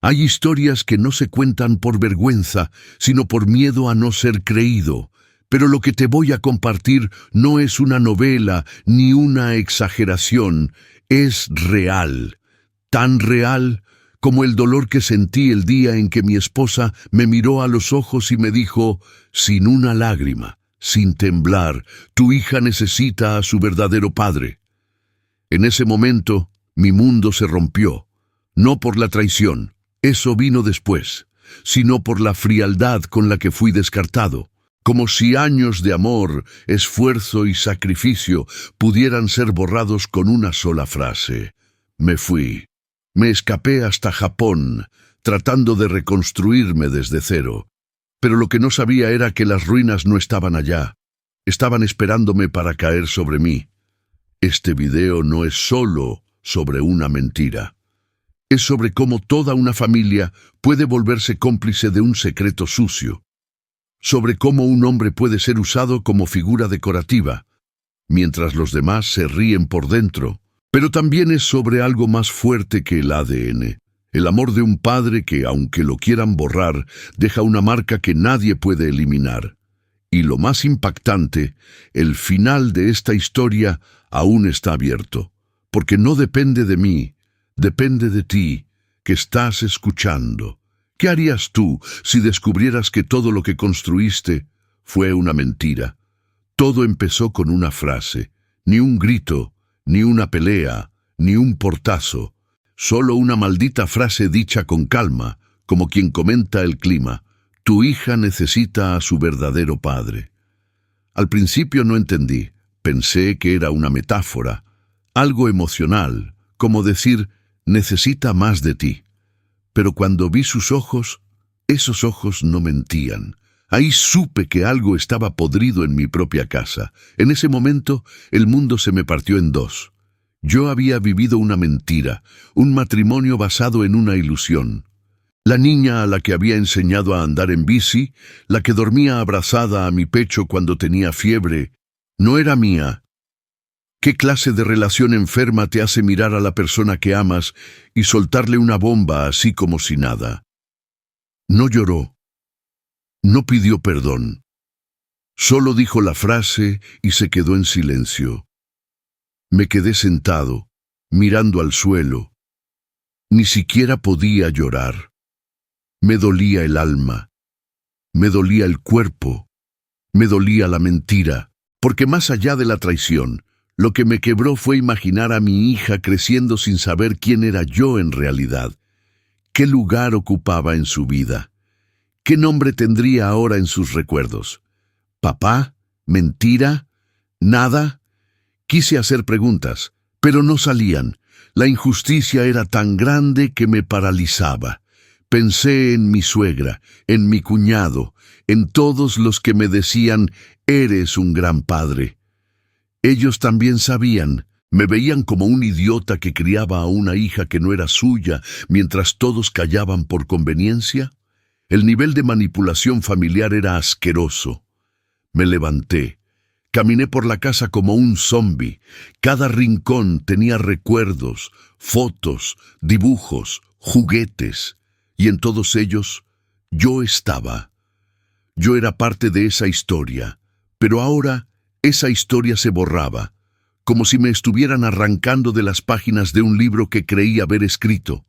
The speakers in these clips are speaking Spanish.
Hay historias que no se cuentan por vergüenza, sino por miedo a no ser creído. Pero lo que te voy a compartir no es una novela ni una exageración, es real. Tan real como el dolor que sentí el día en que mi esposa me miró a los ojos y me dijo, sin una lágrima, sin temblar, tu hija necesita a su verdadero padre. En ese momento, mi mundo se rompió, no por la traición, eso vino después, sino por la frialdad con la que fui descartado, como si años de amor, esfuerzo y sacrificio pudieran ser borrados con una sola frase. Me fui. Me escapé hasta Japón, tratando de reconstruirme desde cero. Pero lo que no sabía era que las ruinas no estaban allá. Estaban esperándome para caer sobre mí. Este video no es solo sobre una mentira. Es sobre cómo toda una familia puede volverse cómplice de un secreto sucio. Sobre cómo un hombre puede ser usado como figura decorativa, mientras los demás se ríen por dentro. Pero también es sobre algo más fuerte que el ADN. El amor de un padre que, aunque lo quieran borrar, deja una marca que nadie puede eliminar. Y lo más impactante, el final de esta historia aún está abierto, porque no depende de mí, depende de ti, que estás escuchando. ¿Qué harías tú si descubrieras que todo lo que construiste fue una mentira? Todo empezó con una frase, ni un grito, ni una pelea, ni un portazo, solo una maldita frase dicha con calma, como quien comenta el clima. Tu hija necesita a su verdadero padre. Al principio no entendí, pensé que era una metáfora, algo emocional, como decir, necesita más de ti. Pero cuando vi sus ojos, esos ojos no mentían. Ahí supe que algo estaba podrido en mi propia casa. En ese momento, el mundo se me partió en dos. Yo había vivido una mentira, un matrimonio basado en una ilusión. La niña a la que había enseñado a andar en bici, la que dormía abrazada a mi pecho cuando tenía fiebre, no era mía. ¿Qué clase de relación enferma te hace mirar a la persona que amas y soltarle una bomba así como si nada? No lloró. No pidió perdón. Solo dijo la frase y se quedó en silencio. Me quedé sentado, mirando al suelo. Ni siquiera podía llorar. Me dolía el alma. Me dolía el cuerpo. Me dolía la mentira. Porque más allá de la traición, lo que me quebró fue imaginar a mi hija creciendo sin saber quién era yo en realidad. ¿Qué lugar ocupaba en su vida? ¿Qué nombre tendría ahora en sus recuerdos? ¿Papá? ¿Mentira? ¿Nada? Quise hacer preguntas, pero no salían. La injusticia era tan grande que me paralizaba. Pensé en mi suegra, en mi cuñado, en todos los que me decían, eres un gran padre. Ellos también sabían, me veían como un idiota que criaba a una hija que no era suya, mientras todos callaban por conveniencia. El nivel de manipulación familiar era asqueroso. Me levanté. Caminé por la casa como un zombi. Cada rincón tenía recuerdos, fotos, dibujos, juguetes. Y en todos ellos, yo estaba. Yo era parte de esa historia. Pero ahora, esa historia se borraba, como si me estuvieran arrancando de las páginas de un libro que creí haber escrito.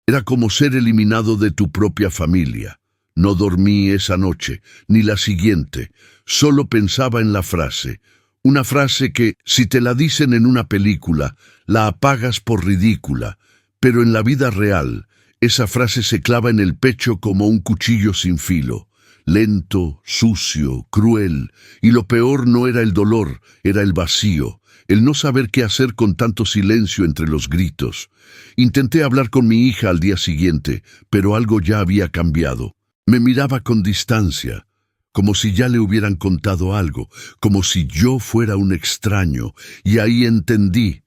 Era como ser eliminado de tu propia familia. No dormí esa noche, ni la siguiente. Solo pensaba en la frase. Una frase que, si te la dicen en una película, la apagas por ridícula. Pero en la vida real, esa frase se clava en el pecho como un cuchillo sin filo. Lento, sucio, cruel. Y lo peor no era el dolor, era el vacío. El no saber qué hacer con tanto silencio entre los gritos. Intenté hablar con mi hija al día siguiente, pero algo ya había cambiado. Me miraba con distancia, como si ya le hubieran contado algo, como si yo fuera un extraño, y ahí entendí.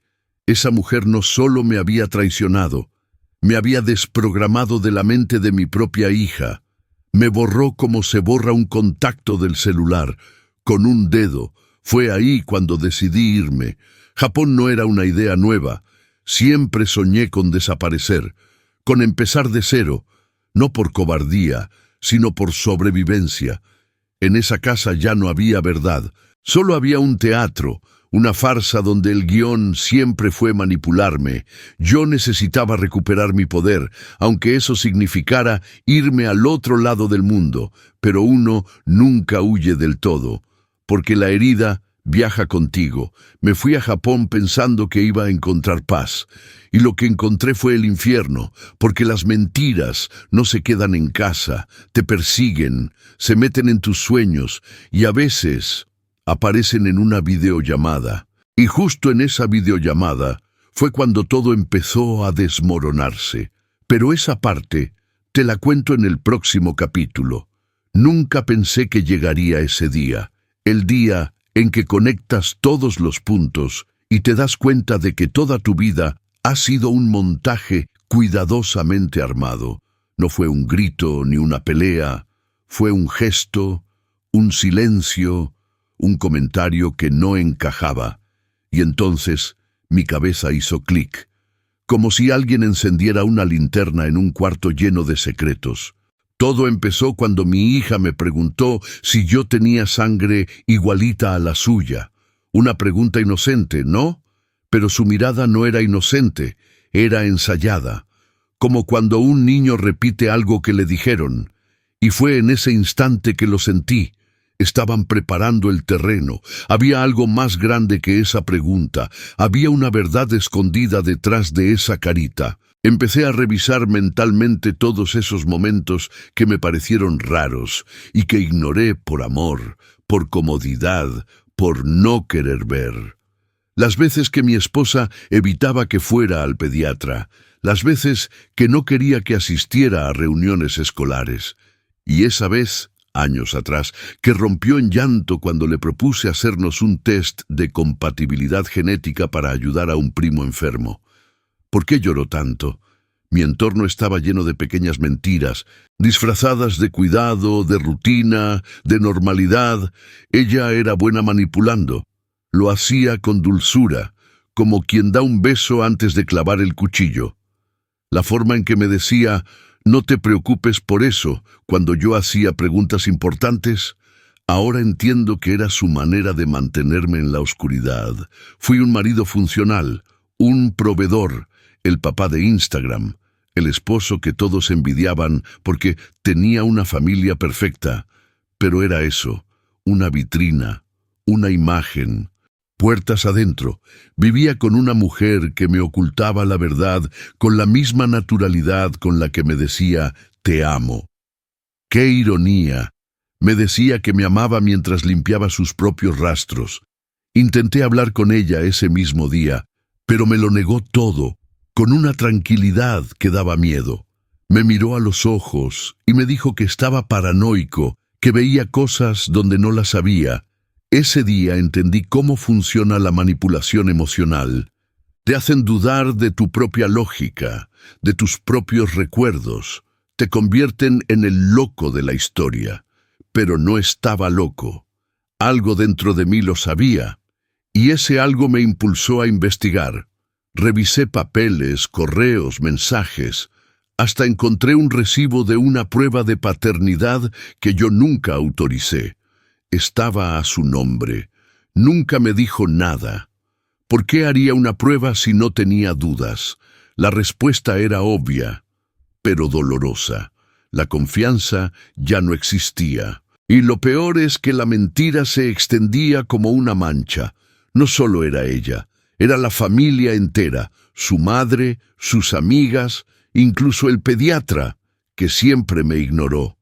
Esa mujer no solo me había traicionado, me había desprogramado de la mente de mi propia hija. Me borró como se borra un contacto del celular, con un dedo. Fue ahí cuando decidí irme. Japón no era una idea nueva. Siempre soñé con desaparecer, con empezar de cero, no por cobardía, sino por sobrevivencia. En esa casa ya no había verdad, solo había un teatro, una farsa donde el guión siempre fue manipularme. Yo necesitaba recuperar mi poder, aunque eso significara irme al otro lado del mundo, pero uno nunca huye del todo, porque la herida viaja contigo. Me fui a Japón pensando que iba a encontrar paz, y lo que encontré fue el infierno, porque las mentiras no se quedan en casa, te persiguen, se meten en tus sueños, y a veces aparecen en una videollamada. Y justo en esa videollamada fue cuando todo empezó a desmoronarse. Pero esa parte te la cuento en el próximo capítulo. Nunca pensé que llegaría ese día, el día en que conectas todos los puntos y te das cuenta de que toda tu vida ha sido un montaje cuidadosamente armado. No fue un grito ni una pelea, fue un gesto, un silencio, un comentario que no encajaba. Y entonces mi cabeza hizo clic, como si alguien encendiera una linterna en un cuarto lleno de secretos. Todo empezó cuando mi hija me preguntó si yo tenía sangre igualita a la suya. Una pregunta inocente, ¿no? Pero su mirada no era inocente, era ensayada, como cuando un niño repite algo que le dijeron. Y fue en ese instante que lo sentí. Estaban preparando el terreno. Había algo más grande que esa pregunta. Había una verdad escondida detrás de esa carita. Empecé a revisar mentalmente todos esos momentos que me parecieron raros y que ignoré por amor, por comodidad, por no querer ver. Las veces que mi esposa evitaba que fuera al pediatra, las veces que no quería que asistiera a reuniones escolares. Y esa vez, años atrás, que rompió en llanto cuando le propuse hacernos un test de compatibilidad genética para ayudar a un primo enfermo. ¿Por qué lloró tanto? Mi entorno estaba lleno de pequeñas mentiras, disfrazadas de cuidado, de rutina, de normalidad. Ella era buena manipulando. Lo hacía con dulzura, como quien da un beso antes de clavar el cuchillo. La forma en que me decía, no te preocupes por eso, cuando yo hacía preguntas importantes, ahora entiendo que era su manera de mantenerme en la oscuridad. Fui un marido funcional, un proveedor, el papá de Instagram, el esposo que todos envidiaban porque tenía una familia perfecta. Pero era eso, una vitrina, una imagen. Puertas adentro, vivía con una mujer que me ocultaba la verdad con la misma naturalidad con la que me decía, te amo. ¡Qué ironía! Me decía que me amaba mientras limpiaba sus propios rastros. Intenté hablar con ella ese mismo día, pero me lo negó todo, con una tranquilidad que daba miedo. Me miró a los ojos y me dijo que estaba paranoico, que veía cosas donde no las había. Ese día entendí cómo funciona la manipulación emocional. Te hacen dudar de tu propia lógica, de tus propios recuerdos. Te convierten en el loco de la historia. Pero no estaba loco. Algo dentro de mí lo sabía. Y ese algo me impulsó a investigar. Revisé papeles, correos, mensajes. Hasta encontré un recibo de una prueba de paternidad que yo nunca autoricé. Estaba a su nombre. Nunca me dijo nada. ¿Por qué haría una prueba si no tenía dudas? La respuesta era obvia, pero dolorosa. La confianza ya no existía. Y lo peor es que la mentira se extendía como una mancha. No solo era ella, era la familia entera, su madre, sus amigas, incluso el pediatra, que siempre me ignoró.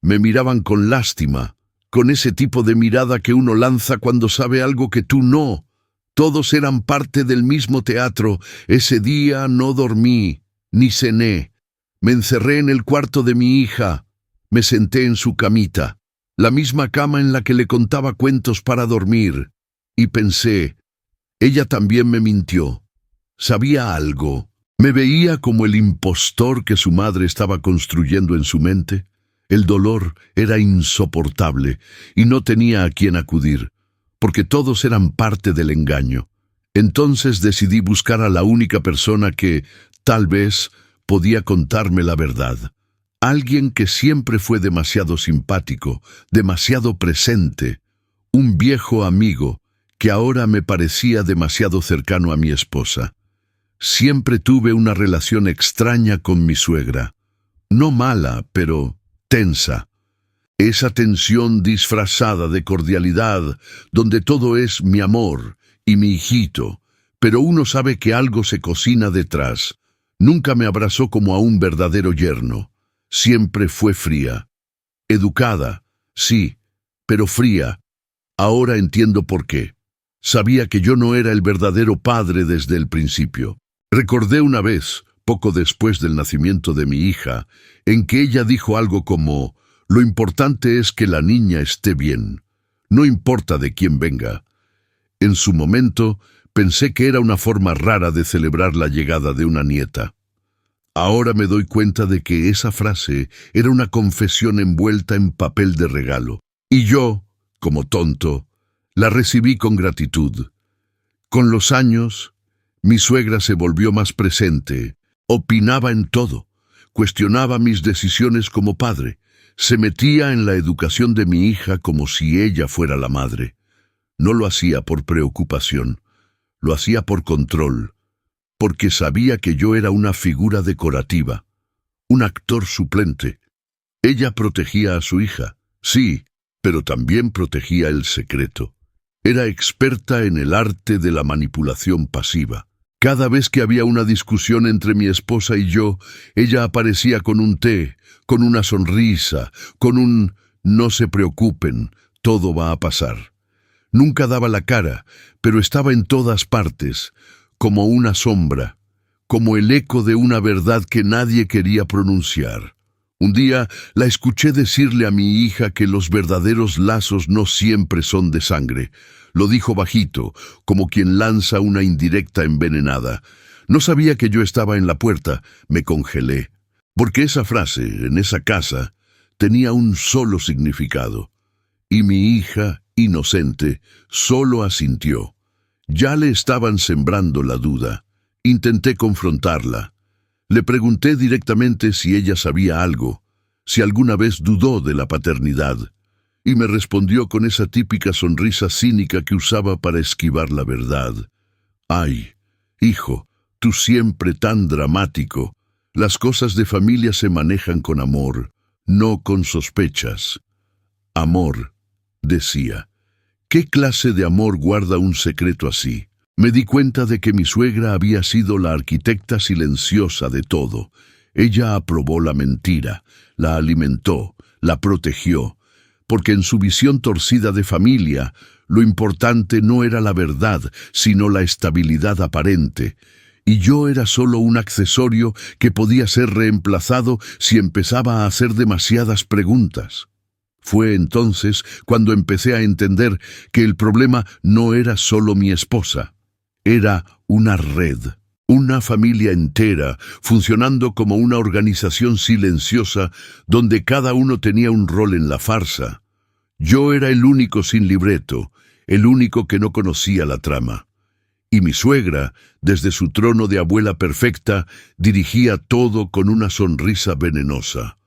Me miraban con lástima, con ese tipo de mirada que uno lanza cuando sabe algo que tú no. Todos eran parte del mismo teatro. Ese día no dormí, ni cené. Me encerré en el cuarto de mi hija. Me senté en su camita, la misma cama en la que le contaba cuentos para dormir. Y pensé, ella también me mintió. Sabía algo. Me veía como el impostor que su madre estaba construyendo en su mente. El dolor era insoportable y no tenía a quién acudir, porque todos eran parte del engaño. Entonces decidí buscar a la única persona que, tal vez, podía contarme la verdad. Alguien que siempre fue demasiado simpático, demasiado presente, un viejo amigo que ahora me parecía demasiado cercano a mi esposa. Siempre tuve una relación extraña con mi suegra, no mala, pero tensa. Esa tensión disfrazada de cordialidad, donde todo es mi amor y mi hijito, pero uno sabe que algo se cocina detrás. Nunca me abrazó como a un verdadero yerno. Siempre fue fría. Educada, sí, pero fría. Ahora entiendo por qué. Sabía que yo no era el verdadero padre desde el principio. Recordé una vez, poco después del nacimiento de mi hija, en que ella dijo algo como: «Lo importante es que la niña esté bien. No importa de quién venga». En su momento, pensé que era una forma rara de celebrar la llegada de una nieta. Ahora me doy cuenta de que esa frase era una confesión envuelta en papel de regalo. Y yo, como tonto, la recibí con gratitud. Con los años, mi suegra se volvió más presente, opinaba en todo, cuestionaba mis decisiones como padre, se metía en la educación de mi hija como si ella fuera la madre. No lo hacía por preocupación, lo hacía por control, porque sabía que yo era una figura decorativa, un actor suplente. Ella protegía a su hija, sí, pero también protegía el secreto. Era experta en el arte de la manipulación pasiva. Cada vez que había una discusión entre mi esposa y yo, ella aparecía con un té, con una sonrisa, con un «no se preocupen, todo va a pasar». Nunca daba la cara, pero estaba en todas partes, como una sombra, como el eco de una verdad que nadie quería pronunciar. Un día la escuché decirle a mi hija que los verdaderos lazos no siempre son de sangre. Lo dijo bajito, como quien lanza una indirecta envenenada. No sabía que yo estaba en la puerta, me congelé. Porque esa frase, en esa casa, tenía un solo significado. Y mi hija, inocente, solo asintió. Ya le estaban sembrando la duda. Intenté confrontarla. Le pregunté directamente si ella sabía algo, si alguna vez dudó de la paternidad, y me respondió con esa típica sonrisa cínica que usaba para esquivar la verdad. «Ay, hijo, tú siempre tan dramático. Las cosas de familia se manejan con amor, no con sospechas». «Amor», decía. ¿Qué clase de amor guarda un secreto así? Me di cuenta de que mi suegra había sido la arquitecta silenciosa de todo. Ella aprobó la mentira, la alimentó, la protegió, porque en su visión torcida de familia, lo importante no era la verdad, sino la estabilidad aparente. Y yo era solo un accesorio que podía ser reemplazado si empezaba a hacer demasiadas preguntas. Fue entonces cuando empecé a entender que el problema no era solo mi esposa. Era una red, una familia entera, funcionando como una organización silenciosa donde cada uno tenía un rol en la farsa. Yo era el único sin libreto, el único que no conocía la trama. Y mi suegra, desde su trono de abuela perfecta, dirigía todo con una sonrisa venenosa.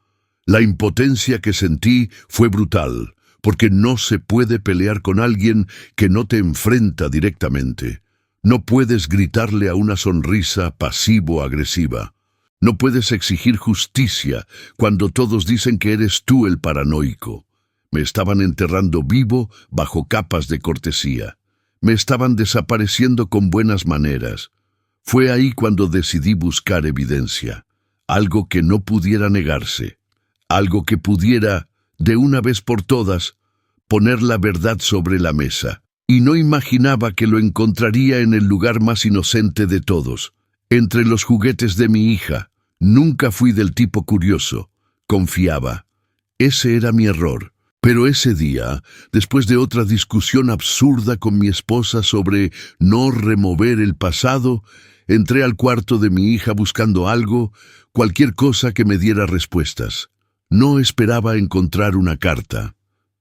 La impotencia que sentí fue brutal, porque no se puede pelear con alguien que no te enfrenta directamente. No puedes gritarle a una sonrisa pasivo-agresiva. No puedes exigir justicia cuando todos dicen que eres tú el paranoico. Me estaban enterrando vivo bajo capas de cortesía. Me estaban desapareciendo con buenas maneras. Fue ahí cuando decidí buscar evidencia, algo que no pudiera negarse. Algo que pudiera, de una vez por todas, poner la verdad sobre la mesa. Y no imaginaba que lo encontraría en el lugar más inocente de todos, entre los juguetes de mi hija. Nunca fui del tipo curioso. Confiaba. Ese era mi error. Pero ese día, después de otra discusión absurda con mi esposa sobre no remover el pasado, entré al cuarto de mi hija buscando algo, cualquier cosa que me diera respuestas. No esperaba encontrar una carta,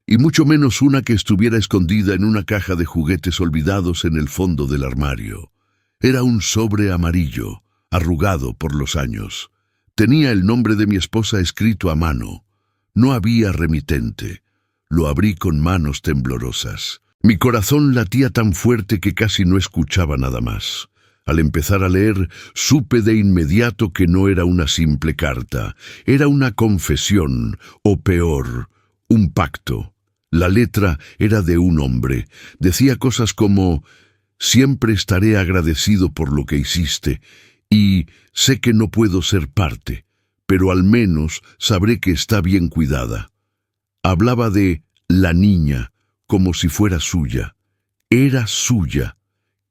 y mucho menos una que estuviera escondida en una caja de juguetes olvidados en el fondo del armario. Era un sobre amarillo, arrugado por los años, Tenía el nombre de mi esposa escrito a mano. No había remitente. Lo abrí con manos temblorosas. Mi corazón latía tan fuerte que casi no escuchaba nada más. Al empezar a leer, supe de inmediato que no era una simple carta. Era una confesión, o peor, un pacto. La letra era de un hombre. Decía cosas como: «Siempre estaré agradecido por lo que hiciste, y sé que no puedo ser parte, pero al menos sabré que está bien cuidada». Hablaba de la niña, como si fuera suya. Era suya.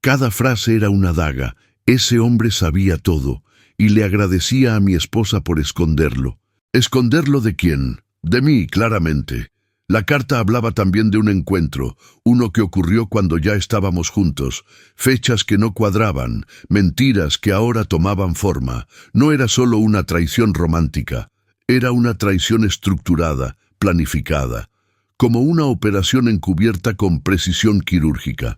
Cada frase era una daga. Ese hombre sabía todo, y le agradecía a mi esposa por esconderlo. ¿Esconderlo de quién? De mí, claramente. La carta hablaba también de un encuentro, uno que ocurrió cuando ya estábamos juntos, fechas que no cuadraban, mentiras que ahora tomaban forma. No era solo una traición romántica, era una traición estructurada, planificada, como una operación encubierta con precisión quirúrgica.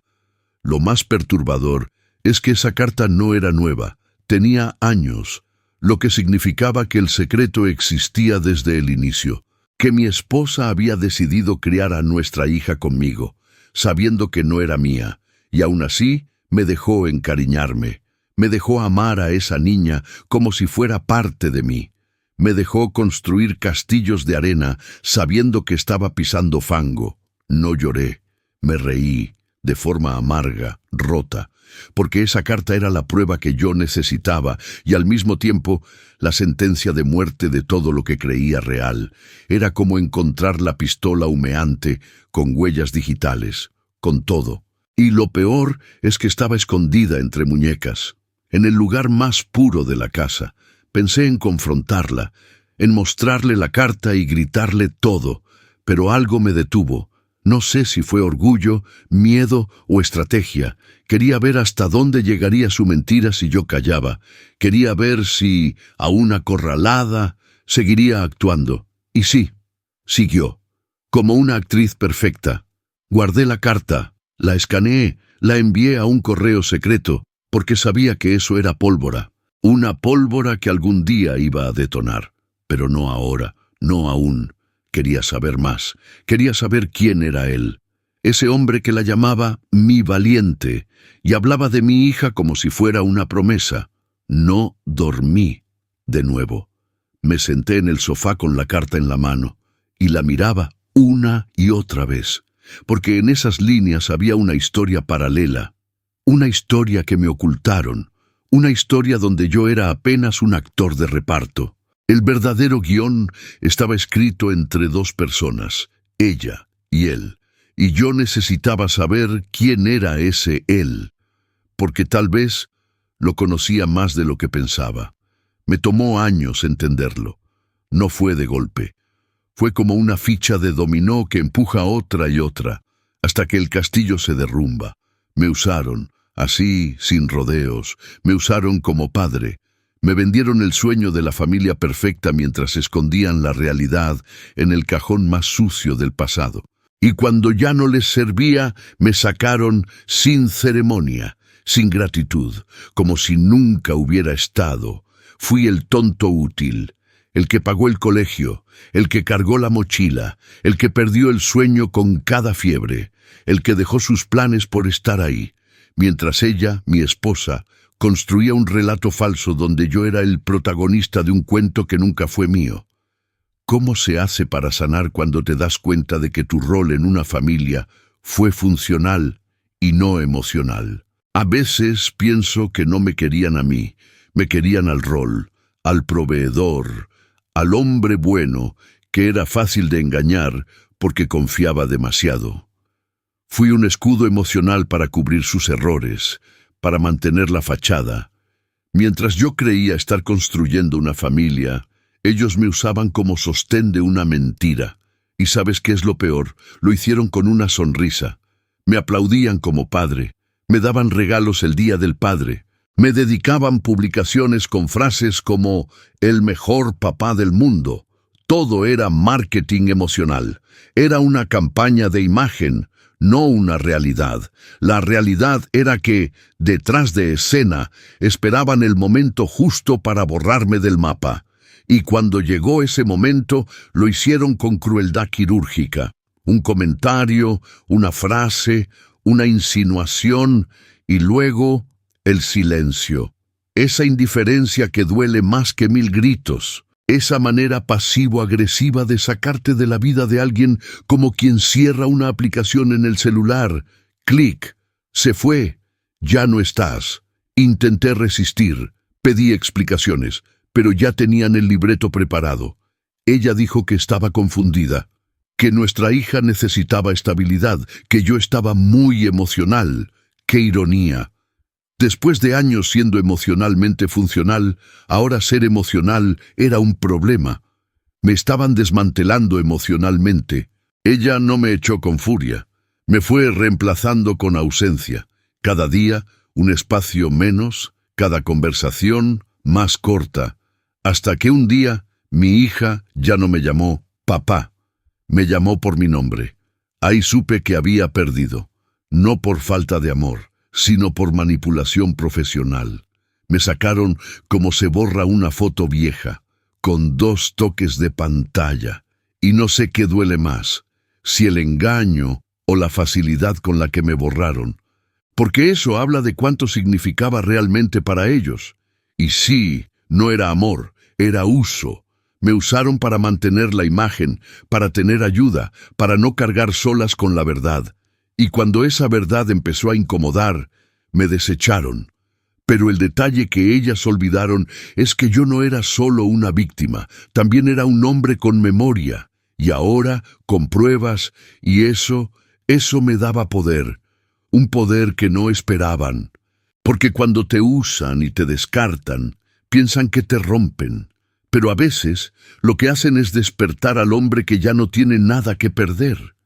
Lo más perturbador es que esa carta no era nueva, tenía años, lo que significaba que el secreto existía desde el inicio, que mi esposa había decidido criar a nuestra hija conmigo, sabiendo que no era mía, y aún así me dejó encariñarme, me dejó amar a esa niña como si fuera parte de mí, me dejó construir castillos de arena sabiendo que estaba pisando fango. No lloré, me reí, de forma amarga, rota, porque esa carta era la prueba que yo necesitaba y al mismo tiempo la sentencia de muerte de todo lo que creía real. Era como encontrar la pistola humeante con huellas digitales, con todo. Y lo peor es que estaba escondida entre muñecas, en el lugar más puro de la casa. Pensé en confrontarla, en mostrarle la carta y gritarle todo, pero algo me detuvo. No sé si fue orgullo, miedo o estrategia. Quería ver hasta dónde llegaría su mentira si yo callaba. Quería ver si, aún acorralada, seguiría actuando. Y sí, siguió. Como una actriz perfecta. Guardé la carta, la escaneé, la envié a un correo secreto, porque sabía que eso era pólvora. Una pólvora que algún día iba a detonar. Pero no ahora, no aún. Quería saber más, quería saber quién era él. Ese hombre que la llamaba mi valiente y hablaba de mi hija como si fuera una promesa. No dormí de nuevo. Me senté en el sofá con la carta en la mano y la miraba una y otra vez, porque en esas líneas había una historia paralela, una historia que me ocultaron, una historia donde yo era apenas un actor de reparto. El verdadero guión estaba escrito entre dos personas, ella y él, y yo necesitaba saber quién era ese él, porque tal vez lo conocía más de lo que pensaba. Me tomó años entenderlo. No fue de golpe. Fue como una ficha de dominó que empuja otra y otra, hasta que el castillo se derrumba. Me usaron, así, sin rodeos, me usaron como padre. Me vendieron el sueño de la familia perfecta mientras escondían la realidad en el cajón más sucio del pasado. Y cuando ya no les servía, me sacaron sin ceremonia, sin gratitud, como si nunca hubiera estado. Fui el tonto útil, el que pagó el colegio, el que cargó la mochila, el que perdió el sueño con cada fiebre, el que dejó sus planes por estar ahí, mientras ella, mi esposa, construía un relato falso donde yo era el protagonista de un cuento que nunca fue mío. ¿Cómo se hace para sanar cuando te das cuenta de que tu rol en una familia fue funcional y no emocional? A veces pienso que no me querían a mí, me querían al rol, al proveedor, al hombre bueno, que era fácil de engañar porque confiaba demasiado. Fui un escudo emocional para cubrir sus errores, para mantener la fachada. Mientras yo creía estar construyendo una familia, ellos me usaban como sostén de una mentira. ¿Y sabes qué es lo peor? Lo hicieron con una sonrisa. Me aplaudían como padre, me daban regalos el día del padre, me dedicaban publicaciones con frases como «el mejor papá del mundo». Todo era marketing emocional, era una campaña de imagen, no una realidad. La realidad era que, detrás de escena, esperaban el momento justo para borrarme del mapa. Y cuando llegó ese momento, lo hicieron con crueldad quirúrgica. Un comentario, una frase, una insinuación y luego el silencio. Esa indiferencia que duele más que 1000 gritos. Esa manera pasivo-agresiva de sacarte de la vida de alguien como quien cierra una aplicación en el celular. Clic. Se fue. Ya no estás. Intenté resistir. Pedí explicaciones, pero ya tenían el libreto preparado. Ella dijo que estaba confundida, que nuestra hija necesitaba estabilidad, que yo estaba muy emocional. ¡Qué ironía! Después de años siendo emocionalmente funcional, ahora ser emocional era un problema. Me estaban desmantelando emocionalmente. Ella no me echó con furia. Me fue reemplazando con ausencia. Cada día, un espacio menos, cada conversación más corta. Hasta que un día, mi hija ya no me llamó papá. Me llamó por mi nombre. Ahí supe que había perdido. No por falta de amor, sino por manipulación profesional. Me sacaron como se borra una foto vieja, con 2 toques de pantalla. Y no sé qué duele más, si el engaño o la facilidad con la que me borraron. Porque eso habla de cuánto significaba realmente para ellos. Y sí, no era amor, era uso. Me usaron para mantener la imagen, para tener ayuda, para no cargar solas con la verdad. Y cuando esa verdad empezó a incomodar, me desecharon. Pero el detalle que ellas olvidaron es que yo no era solo una víctima, también era un hombre con memoria. Y ahora, con pruebas, y eso me daba poder. Un poder que no esperaban. Porque cuando te usan y te descartan, piensan que te rompen. Pero a veces, lo que hacen es despertar al hombre que ya no tiene nada que perder.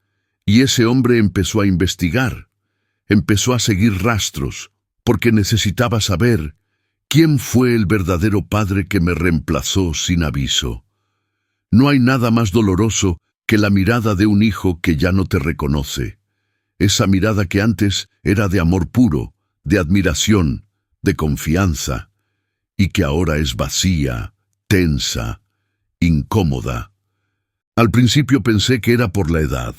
Y ese hombre empezó a investigar, empezó a seguir rastros, porque necesitaba saber quién fue el verdadero padre que me reemplazó sin aviso. No hay nada más doloroso que la mirada de un hijo que ya no te reconoce. Esa mirada que antes era de amor puro, de admiración, de confianza, y que ahora es vacía, tensa, incómoda. Al principio pensé que era por la edad,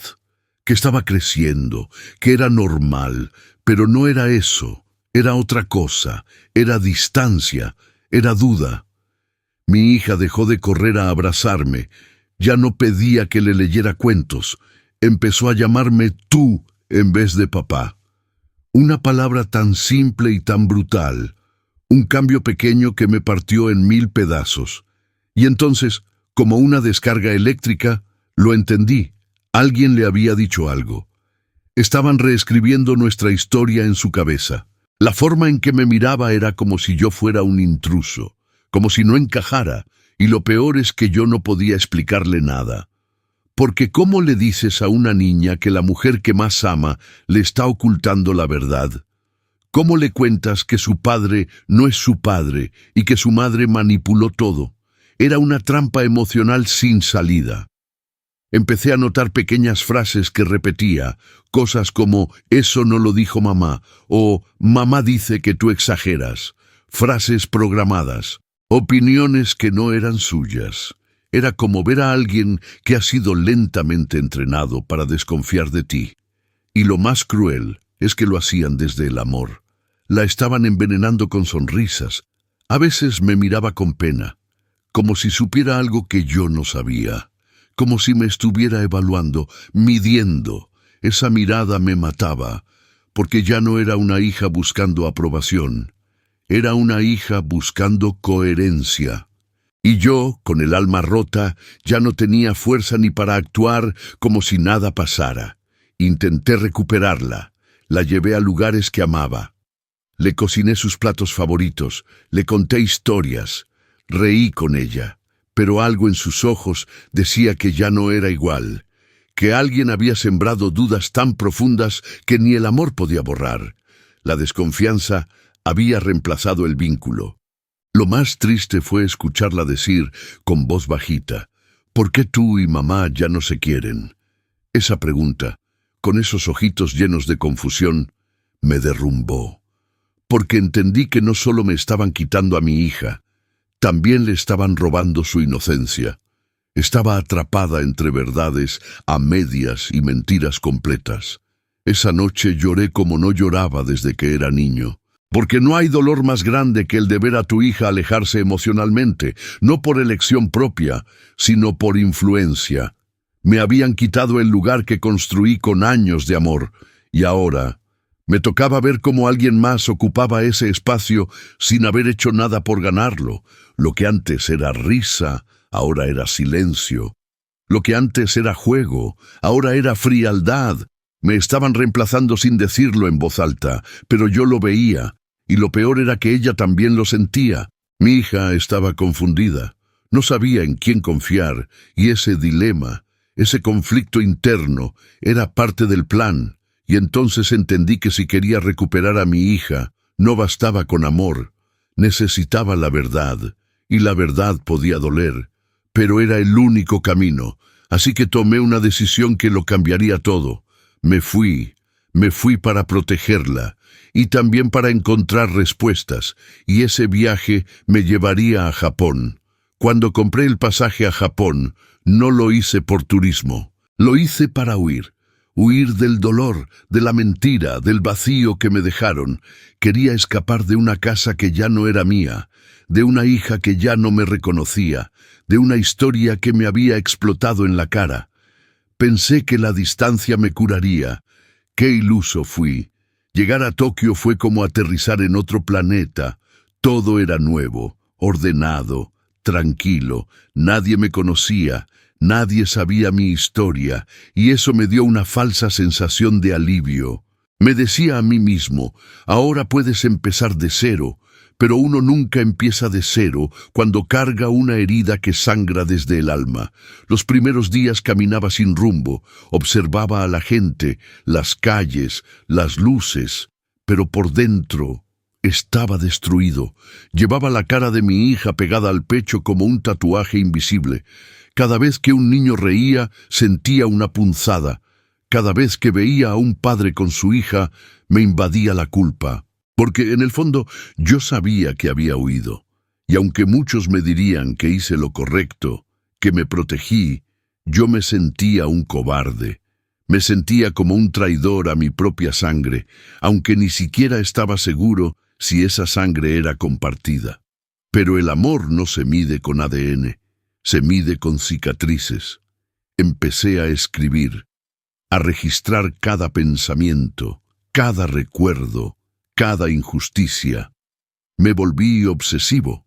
que estaba creciendo, que era normal, pero no era eso, era otra cosa, era distancia, era duda. Mi hija dejó de correr a abrazarme, ya no pedía que le leyera cuentos, empezó a llamarme tú en vez de papá. Una palabra tan simple y tan brutal, un cambio pequeño que me partió en 1000 pedazos. Y entonces, como una descarga eléctrica, lo entendí. Alguien le había dicho algo. Estaban reescribiendo nuestra historia en su cabeza. La forma en que me miraba era como si yo fuera un intruso, como si no encajara, y lo peor es que yo no podía explicarle nada. Porque ¿cómo le dices a una niña que la mujer que más ama le está ocultando la verdad? ¿Cómo le cuentas que su padre no es su padre y que su madre manipuló todo? Era una trampa emocional sin salida. Empecé a notar pequeñas frases que repetía, cosas como «eso no lo dijo mamá» o «mamá dice que tú exageras», frases programadas, opiniones que no eran suyas. Era como ver a alguien que ha sido lentamente entrenado para desconfiar de ti. Y lo más cruel es que lo hacían desde el amor. La estaban envenenando con sonrisas. A veces me miraba con pena, como si supiera algo que yo no sabía. Como si me estuviera evaluando, midiendo. Esa mirada me mataba, porque ya no era una hija buscando aprobación. Era una hija buscando coherencia. Y yo, con el alma rota, ya no tenía fuerza ni para actuar como si nada pasara. Intenté recuperarla. La llevé a lugares que amaba. Le cociné sus platos favoritos, le conté historias, reí con ella. Pero algo en sus ojos decía que ya no era igual, que alguien había sembrado dudas tan profundas que ni el amor podía borrar. La desconfianza había reemplazado el vínculo. Lo más triste fue escucharla decir, con voz bajita, «¿Por qué tú y mamá ya no se quieren?» Esa pregunta, con esos ojitos llenos de confusión, me derrumbó. Porque entendí que no solo me estaban quitando a mi hija, También le estaban robando su inocencia. Estaba atrapada entre verdades a medias y mentiras completas. Esa noche lloré como no lloraba desde que era niño. Porque no hay dolor más grande que el de ver a tu hija alejarse emocionalmente, no por elección propia, sino por influencia. Me habían quitado el lugar que construí con años de amor, y ahora me tocaba ver cómo alguien más ocupaba ese espacio sin haber hecho nada por ganarlo. Lo que antes era risa, ahora era silencio. Lo que antes era juego, ahora era frialdad. Me estaban reemplazando sin decirlo en voz alta, pero yo lo veía, y lo peor era que ella también lo sentía. Mi hija estaba confundida, no sabía en quién confiar, y ese dilema, ese conflicto interno, era parte del plan, y entonces entendí que si quería recuperar a mi hija, no bastaba con amor, necesitaba la verdad, y la verdad podía doler, pero era el único camino, así que tomé una decisión que lo cambiaría todo. Me fui para protegerla, y también para encontrar respuestas, y ese viaje me llevaría a Japón. Cuando compré el pasaje a Japón, no lo hice por turismo, lo hice para huir del dolor, de la mentira, del vacío que me dejaron. Quería escapar de una casa que ya no era mía, de una hija que ya no me reconocía, de una historia que me había explotado en la cara. Pensé que la distancia me curaría. Qué iluso fui. Llegar a Tokio fue como aterrizar en otro planeta. Todo era nuevo, ordenado, tranquilo. Nadie me conocía, nadie sabía mi historia, y eso me dio una falsa sensación de alivio. Me decía a mí mismo, ahora puedes empezar de cero, pero uno nunca empieza de cero cuando carga una herida que sangra desde el alma. Los primeros días caminaba sin rumbo, observaba a la gente, las calles, las luces, pero por dentro estaba destruido. Llevaba la cara de mi hija pegada al pecho como un tatuaje invisible. Cada vez que un niño reía, sentía una punzada. Cada vez que veía a un padre con su hija, me invadía la culpa. Porque en el fondo yo sabía que había huido, y aunque muchos me dirían que hice lo correcto, que me protegí, yo me sentía un cobarde. Me sentía como un traidor a mi propia sangre, aunque ni siquiera estaba seguro si esa sangre era compartida. Pero el amor no se mide con ADN, se mide con cicatrices. Empecé a escribir, a registrar cada pensamiento, cada recuerdo, cada injusticia. Me volví obsesivo,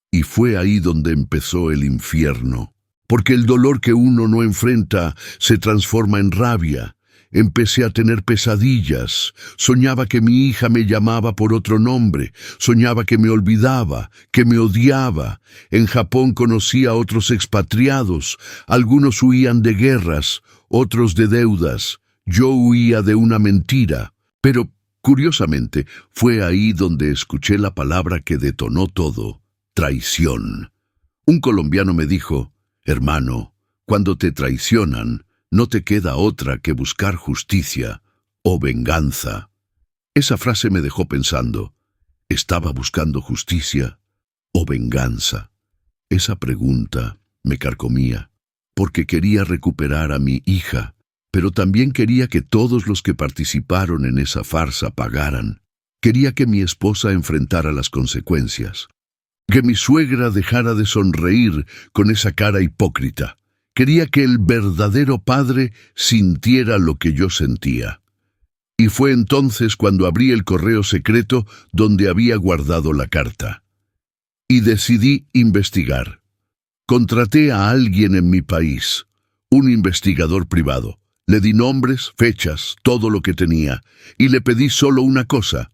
y fue ahí donde empezó el infierno. Porque el dolor que uno no enfrenta se transforma en rabia. Empecé a tener pesadillas. Soñaba que mi hija me llamaba por otro nombre. Soñaba que me olvidaba, que me odiaba. En Japón conocí a otros expatriados. Algunos huían de guerras, otros de deudas. Yo huía de una mentira. Pero curiosamente, fue ahí donde escuché la palabra que detonó todo: traición. Un colombiano me dijo, hermano, cuando te traicionan, no te queda otra que buscar justicia o venganza. Esa frase me dejó pensando, ¿estaba buscando justicia o venganza? Esa pregunta me carcomía, porque quería recuperar a mi hija, pero también quería que todos los que participaron en esa farsa pagaran. Quería que mi esposa enfrentara las consecuencias, que mi suegra dejara de sonreír con esa cara hipócrita. Quería que el verdadero padre sintiera lo que yo sentía. Y fue entonces cuando abrí el correo secreto donde había guardado la carta. Y decidí investigar. Contraté a alguien en mi país, un investigador privado. Le di nombres, fechas, todo lo que tenía, y le pedí solo una cosa: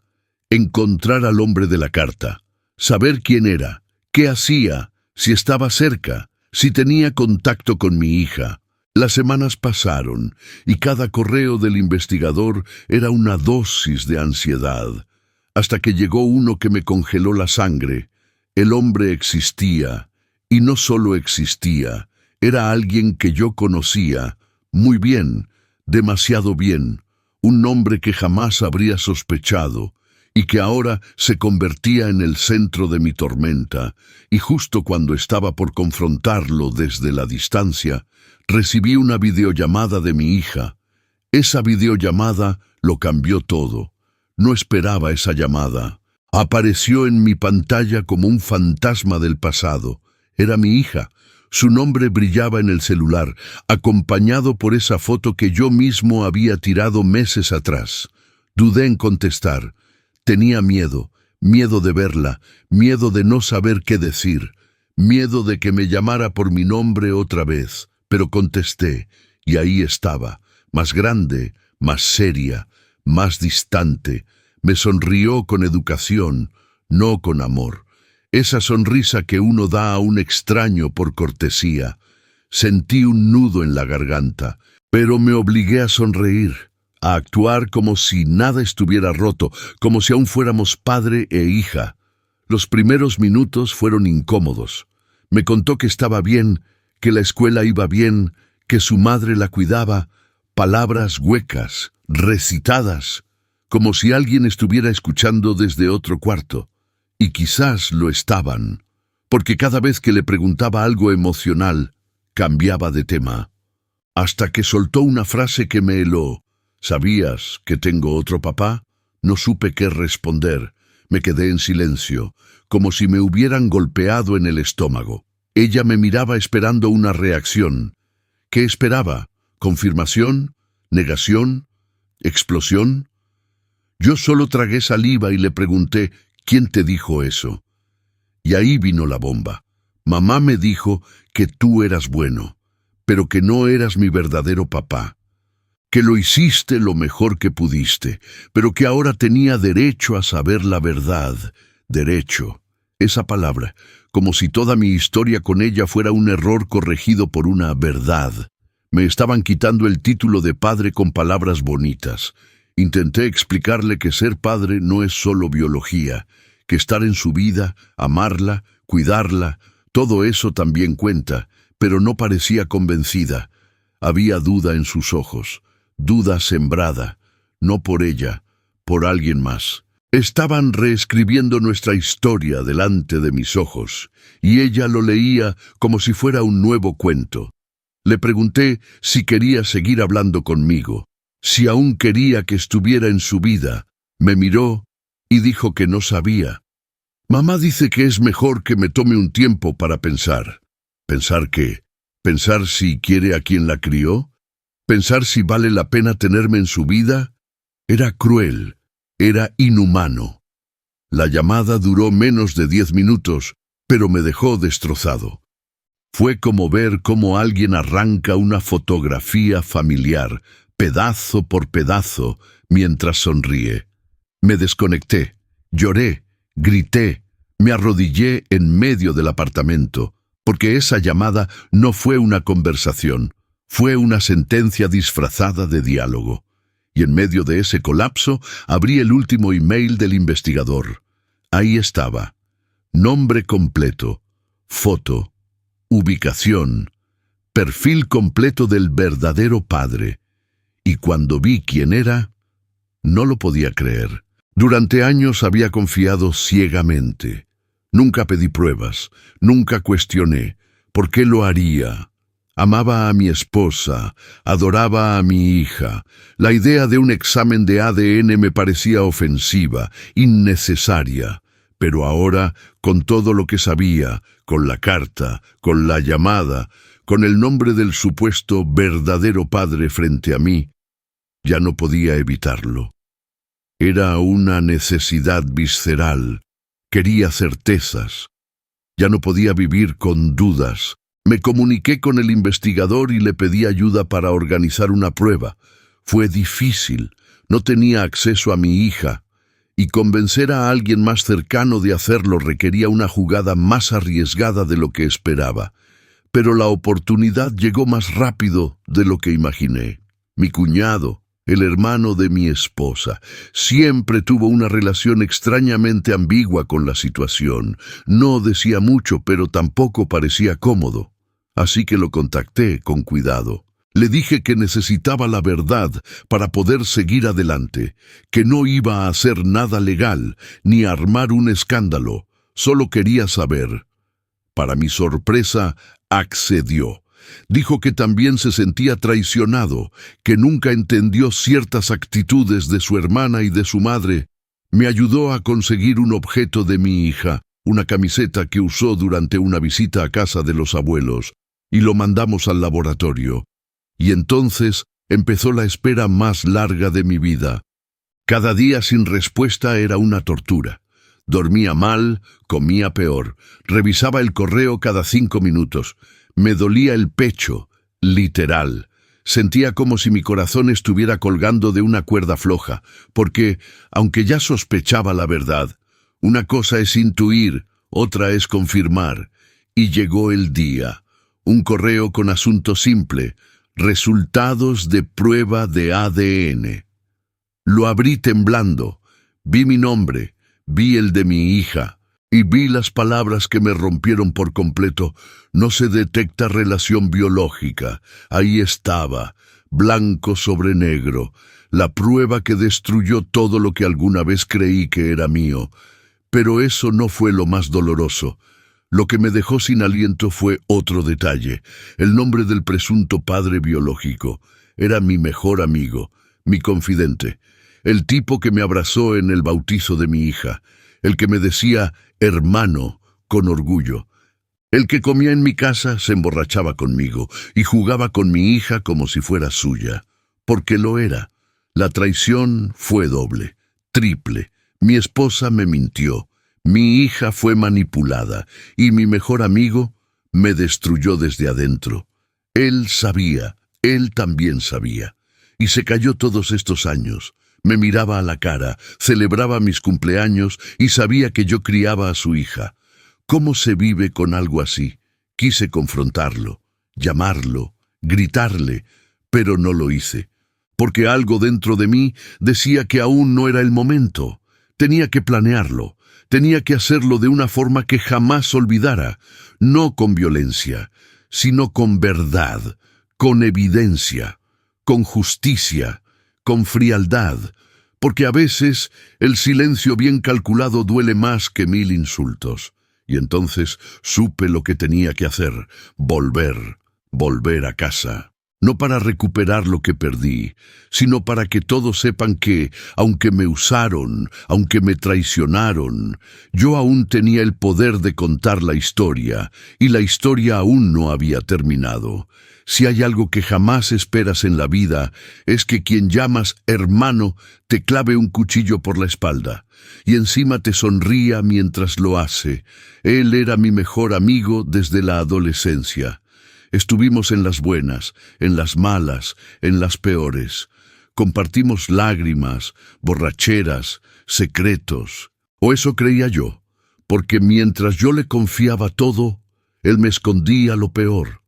encontrar al hombre de la carta, saber quién era, qué hacía, si estaba cerca, si tenía contacto con mi hija. Las semanas pasaron, y cada correo del investigador era una dosis de ansiedad, hasta que llegó uno que me congeló la sangre. El hombre existía, y no solo existía, era alguien que yo conocía, muy bien, demasiado bien, un nombre que jamás habría sospechado, y que ahora se convertía en el centro de mi tormenta, y justo cuando estaba por confrontarlo desde la distancia, recibí una videollamada de mi hija. Esa videollamada lo cambió todo. No esperaba esa llamada. Apareció en mi pantalla como un fantasma del pasado. Era mi hija. Su nombre brillaba en el celular, acompañado por esa foto que yo mismo había tirado meses atrás. Dudé en contestar. Tenía miedo, miedo de verla, miedo de no saber qué decir, miedo de que me llamara por mi nombre otra vez, pero contesté, y ahí estaba, más grande, más seria, más distante. Me sonrió con educación, no con amor. Esa sonrisa que uno da a un extraño por cortesía. Sentí un nudo en la garganta, pero me obligué a sonreír, a actuar como si nada estuviera roto, como si aún fuéramos padre e hija. Los primeros minutos fueron incómodos. Me contó que estaba bien, que la escuela iba bien, que su madre la cuidaba, palabras huecas, recitadas, como si alguien estuviera escuchando desde otro cuarto. Y quizás lo estaban, porque cada vez que le preguntaba algo emocional, cambiaba de tema, hasta que soltó una frase que me heló. ¿Sabías que tengo otro papá? No supe qué responder. Me quedé en silencio, como si me hubieran golpeado en el estómago. Ella me miraba esperando una reacción. ¿Qué esperaba? ¿Confirmación? ¿Negación? ¿Explosión? Yo solo tragué saliva y le pregunté, ¿quién te dijo eso? Y ahí vino la bomba. Mamá me dijo que tú eras bueno, pero que no eras mi verdadero papá. Que lo hiciste lo mejor que pudiste, pero que ahora tenía derecho a saber la verdad. Derecho. Esa palabra, como si toda mi historia con ella fuera un error corregido por una verdad. Me estaban quitando el título de padre con palabras bonitas. Intenté explicarle que ser padre no es solo biología, que estar en su vida, amarla, cuidarla, todo eso también cuenta, pero no parecía convencida. Había duda en sus ojos. Duda sembrada, no por ella, por alguien más. Estaban reescribiendo nuestra historia delante de mis ojos, y ella lo leía como si fuera un nuevo cuento. Le pregunté si quería seguir hablando conmigo, si aún quería que estuviera en su vida. Me miró y dijo que no sabía. Mamá dice que es mejor que me tome un tiempo para pensar. ¿Pensar qué? ¿Pensar si quiere a quien la crió? ¿Pensar si vale la pena tenerme en su vida? Era cruel, era inhumano. La llamada duró menos de 10 minutos, pero me dejó destrozado. Fue como ver cómo alguien arranca una fotografía familiar, pedazo por pedazo, mientras sonríe. Me desconecté, lloré, grité, me arrodillé en medio del apartamento, porque esa llamada no fue una conversación. Fue una sentencia disfrazada de diálogo. Y en medio de ese colapso, abrí el último email del investigador. Ahí estaba. Nombre completo, foto, ubicación, perfil completo del verdadero padre. Y cuando vi quién era, no lo podía creer. Durante años había confiado ciegamente. Nunca pedí pruebas, nunca cuestioné. ¿Por qué lo haría? Amaba a mi esposa, adoraba a mi hija. La idea de un examen de ADN me parecía ofensiva, innecesaria. Pero ahora, con todo lo que sabía, con la carta, con la llamada, con el nombre del supuesto verdadero padre frente a mí, ya no podía evitarlo. Era una necesidad visceral. Quería certezas. Ya no podía vivir con dudas. Me comuniqué con el investigador y le pedí ayuda para organizar una prueba. Fue difícil. No tenía acceso a mi hija. Y convencer a alguien más cercano de hacerlo requería una jugada más arriesgada de lo que esperaba. Pero la oportunidad llegó más rápido de lo que imaginé. Mi cuñado, el hermano de mi esposa, siempre tuvo una relación extrañamente ambigua con la situación. No decía mucho, pero tampoco parecía cómodo. Así que lo contacté con cuidado. Le dije que necesitaba la verdad para poder seguir adelante, que no iba a hacer nada legal, ni a armar un escándalo, solo quería saber. Para mi sorpresa, accedió. Dijo que también se sentía traicionado, que nunca entendió ciertas actitudes de su hermana y de su madre. Me ayudó a conseguir un objeto de mi hija, una camiseta que usó durante una visita a casa de los abuelos, y lo mandamos al laboratorio. Y entonces empezó la espera más larga de mi vida. Cada día sin respuesta era una tortura. Dormía mal, comía peor, revisaba el correo cada 5 minutos. Me dolía el pecho, literal. Sentía como si mi corazón estuviera colgando de una cuerda floja, porque, aunque ya sospechaba la verdad, una cosa es intuir, otra es confirmar. Y llegó el día. Un correo con asunto simple: resultados de prueba de ADN. Lo abrí temblando. Vi mi nombre, vi el de mi hija, y vi las palabras que me rompieron por completo. No se detecta relación biológica. Ahí estaba, blanco sobre negro, la prueba que destruyó todo lo que alguna vez creí que era mío. Pero eso no fue lo más doloroso. Lo que me dejó sin aliento fue otro detalle: el nombre del presunto padre biológico. Era mi mejor amigo, mi confidente, el tipo que me abrazó en el bautizo de mi hija, el que me decía hermano con orgullo, el que comía en mi casa, se emborrachaba conmigo y jugaba con mi hija como si fuera suya, porque lo era. La traición fue doble, triple. Mi esposa me mintió. Mi hija fue manipulada y mi mejor amigo me destruyó desde adentro. Él sabía, él también sabía. Y se calló todos estos años. Me miraba a la cara, celebraba mis cumpleaños y sabía que yo criaba a su hija. ¿Cómo se vive con algo así? Quise confrontarlo, llamarlo, gritarle, pero no lo hice, porque algo dentro de mí decía que aún no era el momento. Tenía que planearlo. Tenía que hacerlo de una forma que jamás olvidara, no con violencia, sino con verdad, con evidencia, con justicia, con frialdad, porque a veces el silencio bien calculado duele más que 1000 insultos. Y entonces supe lo que tenía que hacer: volver a casa. No para recuperar lo que perdí, sino para que todos sepan que, aunque me usaron, aunque me traicionaron, yo aún tenía el poder de contar la historia, y la historia aún no había terminado. Si hay algo que jamás esperas en la vida, es que quien llamas hermano te clave un cuchillo por la espalda, y encima te sonría mientras lo hace. Él era mi mejor amigo desde la adolescencia. Estuvimos en las buenas, en las malas, en las peores. Compartimos lágrimas, borracheras, secretos. O eso creía yo, porque mientras yo le confiaba todo, él me escondía lo peor.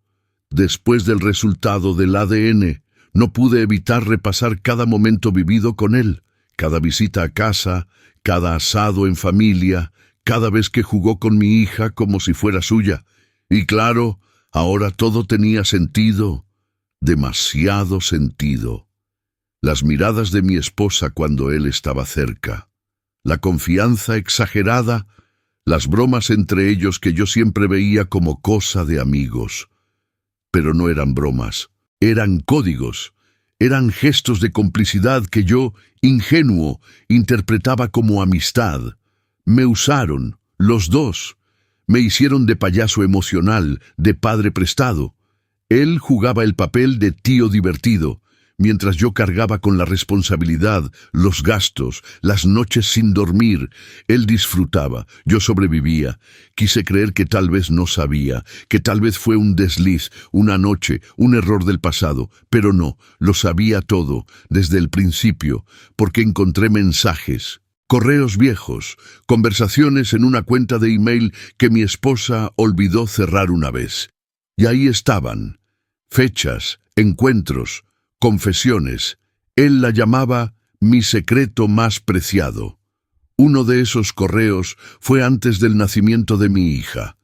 Después del resultado del ADN, no pude evitar repasar cada momento vivido con él, cada visita a casa, cada asado en familia, cada vez que jugó con mi hija como si fuera suya. Y claro, ahora todo tenía sentido, demasiado sentido. Las miradas de mi esposa cuando él estaba cerca, la confianza exagerada, las bromas entre ellos que yo siempre veía como cosa de amigos. Pero no eran bromas, eran códigos, eran gestos de complicidad que yo, ingenuo, interpretaba como amistad. Me usaron, los dos. Me hicieron de payaso emocional, de padre prestado. Él jugaba el papel de tío divertido, mientras yo cargaba con la responsabilidad, los gastos, las noches sin dormir. Él disfrutaba, yo sobrevivía. Quise creer que tal vez no sabía, que tal vez fue un desliz, una noche, un error del pasado, pero no, lo sabía todo, desde el principio, porque encontré mensajes, correos viejos, conversaciones en una cuenta de email que mi esposa olvidó cerrar una vez. Y ahí estaban, fechas, encuentros, confesiones. Él la llamaba mi secreto más preciado. Uno de esos correos fue antes del nacimiento de mi hija.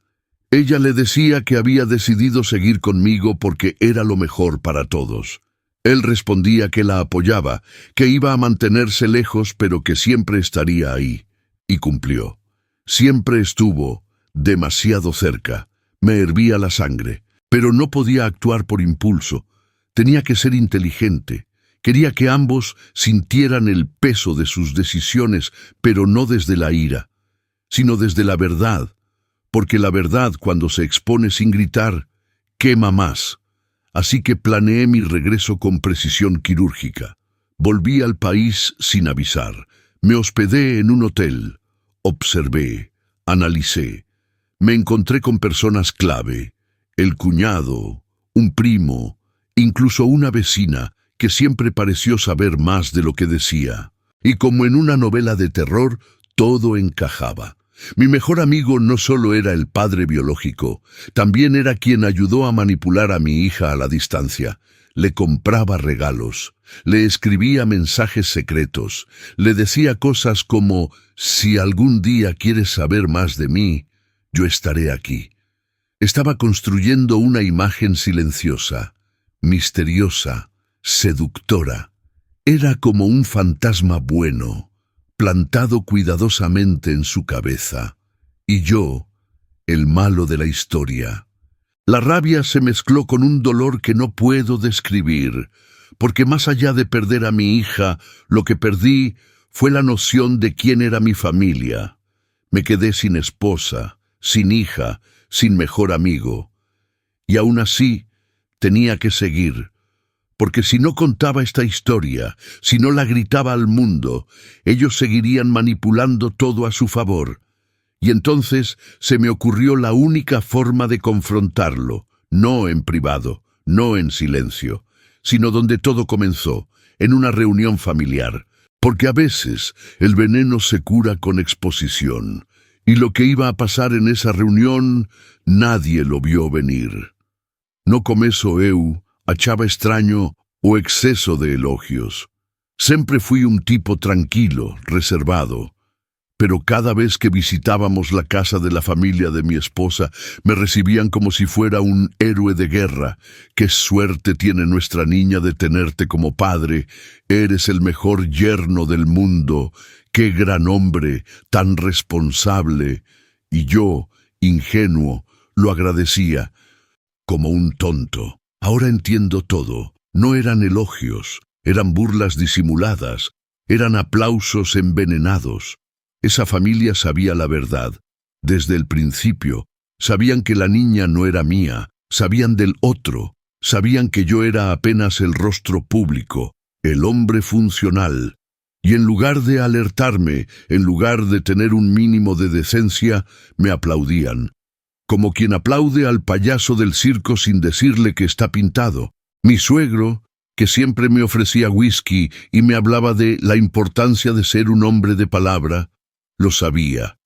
Ella le decía que había decidido seguir conmigo porque era lo mejor para todos. Él respondía que la apoyaba, que iba a mantenerse lejos, pero que siempre estaría ahí. Y cumplió. Siempre estuvo demasiado cerca. Me hervía la sangre, pero no podía actuar por impulso. Tenía que ser inteligente. Quería que ambos sintieran el peso de sus decisiones, pero no desde la ira, sino desde la verdad, porque la verdad, cuando se expone sin gritar, quema más. Así que planeé mi regreso con precisión quirúrgica. Volví al país sin avisar. Me hospedé en un hotel. Observé, analicé. Me encontré con personas clave. El cuñado, un primo, incluso una vecina, que siempre pareció saber más de lo que decía. Y como en una novela de terror, todo encajaba. Mi mejor amigo no solo era el padre biológico, también era quien ayudó a manipular a mi hija a la distancia. Le compraba regalos, le escribía mensajes secretos, le decía cosas como: si algún día quieres saber más de mí, yo estaré aquí. Estaba construyendo una imagen silenciosa, misteriosa, seductora. Era como un fantasma bueno, plantado cuidadosamente en su cabeza, y yo, el malo de la historia. La rabia se mezcló con un dolor que no puedo describir, porque más allá de perder a mi hija, lo que perdí fue la noción de quién era mi familia. Me quedé sin esposa, sin hija, sin mejor amigo. Y aún así, tenía que seguir. Porque si no contaba esta historia, si no la gritaba al mundo, ellos seguirían manipulando todo a su favor. Y entonces se me ocurrió la única forma de confrontarlo, no en privado, no en silencio, sino donde todo comenzó, en una reunión familiar. Porque a veces el veneno se cura con exposición, y lo que iba a pasar en esa reunión nadie lo vio venir. No começo eu achaba extraño o exceso de elogios. Siempre fui un tipo tranquilo, reservado, pero cada vez que visitábamos la casa de la familia de mi esposa, me recibían como si fuera un héroe de guerra. Qué suerte tiene nuestra niña de tenerte como padre. Eres el mejor yerno del mundo. Qué gran hombre, tan responsable. Y yo, ingenuo, lo agradecía, como un tonto. Ahora entiendo todo. No eran elogios, eran burlas disimuladas, eran aplausos envenenados. Esa familia sabía la verdad. Desde el principio, sabían que la niña no era mía, sabían del otro, sabían que yo era apenas el rostro público, el hombre funcional. Y en lugar de alertarme, en lugar de tener un mínimo de decencia, me aplaudían. Como quien aplaude al payaso del circo sin decirle que está pintado. Mi suegro, que siempre me ofrecía whisky y me hablaba de la importancia de ser un hombre de palabra, lo sabía.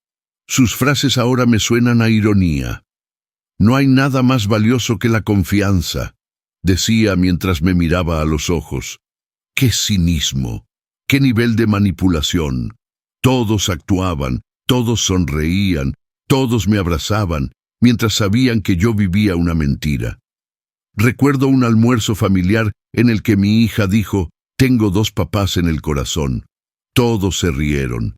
Sus frases ahora me suenan a ironía. No hay nada más valioso que la confianza, decía mientras me miraba a los ojos. ¡Qué cinismo! ¡Qué nivel de manipulación! Todos actuaban, todos sonreían, todos me abrazaban, mientras sabían que yo vivía una mentira. Recuerdo un almuerzo familiar en el que mi hija dijo: «Tengo dos papás en el corazón». Todos se rieron.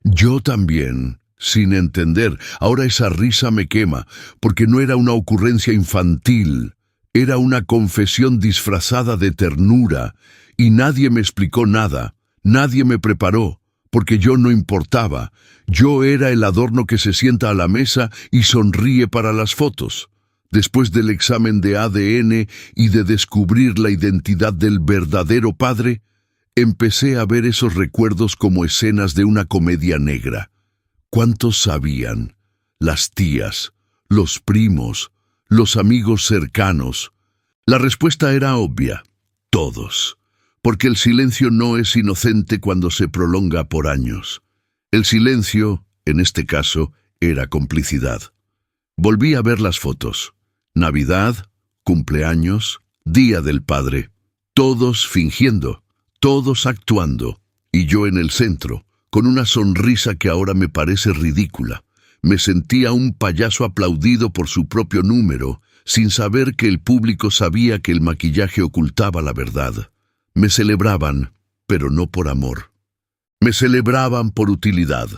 Yo también, sin entender. Ahora esa risa me quema, porque no era una ocurrencia infantil. Era una confesión disfrazada de ternura, y nadie me explicó nada, nadie me preparó, porque yo no importaba. Yo era el adorno que se sienta a la mesa y sonríe para las fotos. Después del examen de ADN y de descubrir la identidad del verdadero padre, empecé a ver esos recuerdos como escenas de una comedia negra. ¿Cuántos sabían? Las tías, los primos, los amigos cercanos. La respuesta era obvia: todos. Porque el silencio no es inocente cuando se prolonga por años. El silencio, en este caso, era complicidad. Volví a ver las fotos. Navidad, cumpleaños, Día del Padre. Todos fingiendo, todos actuando, y yo en el centro, con una sonrisa que ahora me parece ridícula. Me sentía un payaso aplaudido por su propio número, sin saber que el público sabía que el maquillaje ocultaba la verdad. Me celebraban, pero no por amor. Me celebraban por utilidad.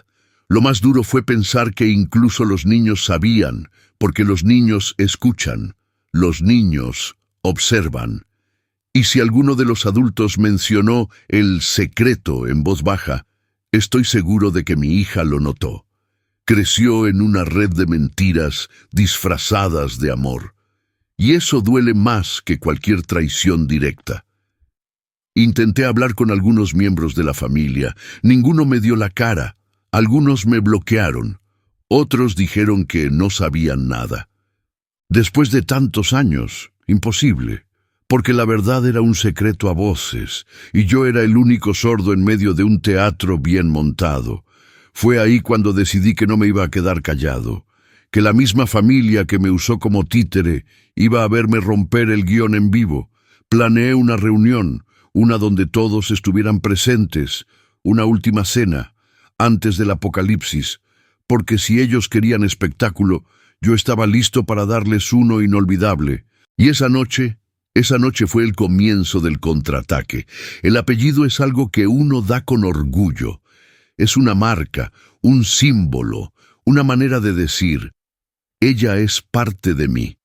Lo más duro fue pensar que incluso los niños sabían, porque los niños escuchan, los niños observan. Y si alguno de los adultos mencionó el secreto en voz baja, estoy seguro de que mi hija lo notó. Creció en una red de mentiras disfrazadas de amor. Y eso duele más que cualquier traición directa. Intenté hablar con algunos miembros de la familia. Ninguno me dio la cara. Algunos me bloquearon. Otros dijeron que no sabían nada. Después de tantos años, imposible. Porque la verdad era un secreto a voces, y yo era el único sordo en medio de un teatro bien montado. Fue ahí cuando decidí que no me iba a quedar callado, que la misma familia que me usó como títere iba a verme romper el guión en vivo. Planeé una reunión, una donde todos estuvieran presentes, una última cena, antes del apocalipsis, porque si ellos querían espectáculo, yo estaba listo para darles uno inolvidable. Y esa noche fue el comienzo del contraataque. El apellido es algo que uno da con orgullo. Es una marca, un símbolo, una manera de decir, ella es parte de mí.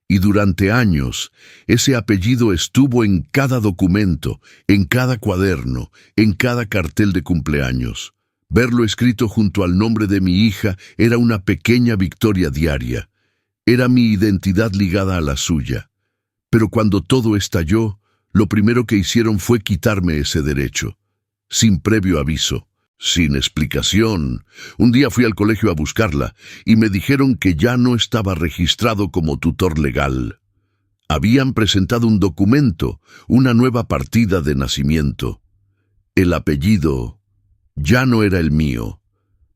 Y durante años, ese apellido estuvo en cada documento, en cada cuaderno, en cada cartel de cumpleaños. Verlo escrito junto al nombre de mi hija era una pequeña victoria diaria. Era mi identidad ligada a la suya. Pero cuando todo estalló, lo primero que hicieron fue quitarme ese derecho, sin previo aviso, sin explicación. Un día fui al colegio a buscarla y me dijeron que ya no estaba registrado como tutor legal. Habían presentado un documento, una nueva partida de nacimiento. El apellido ya no era el mío.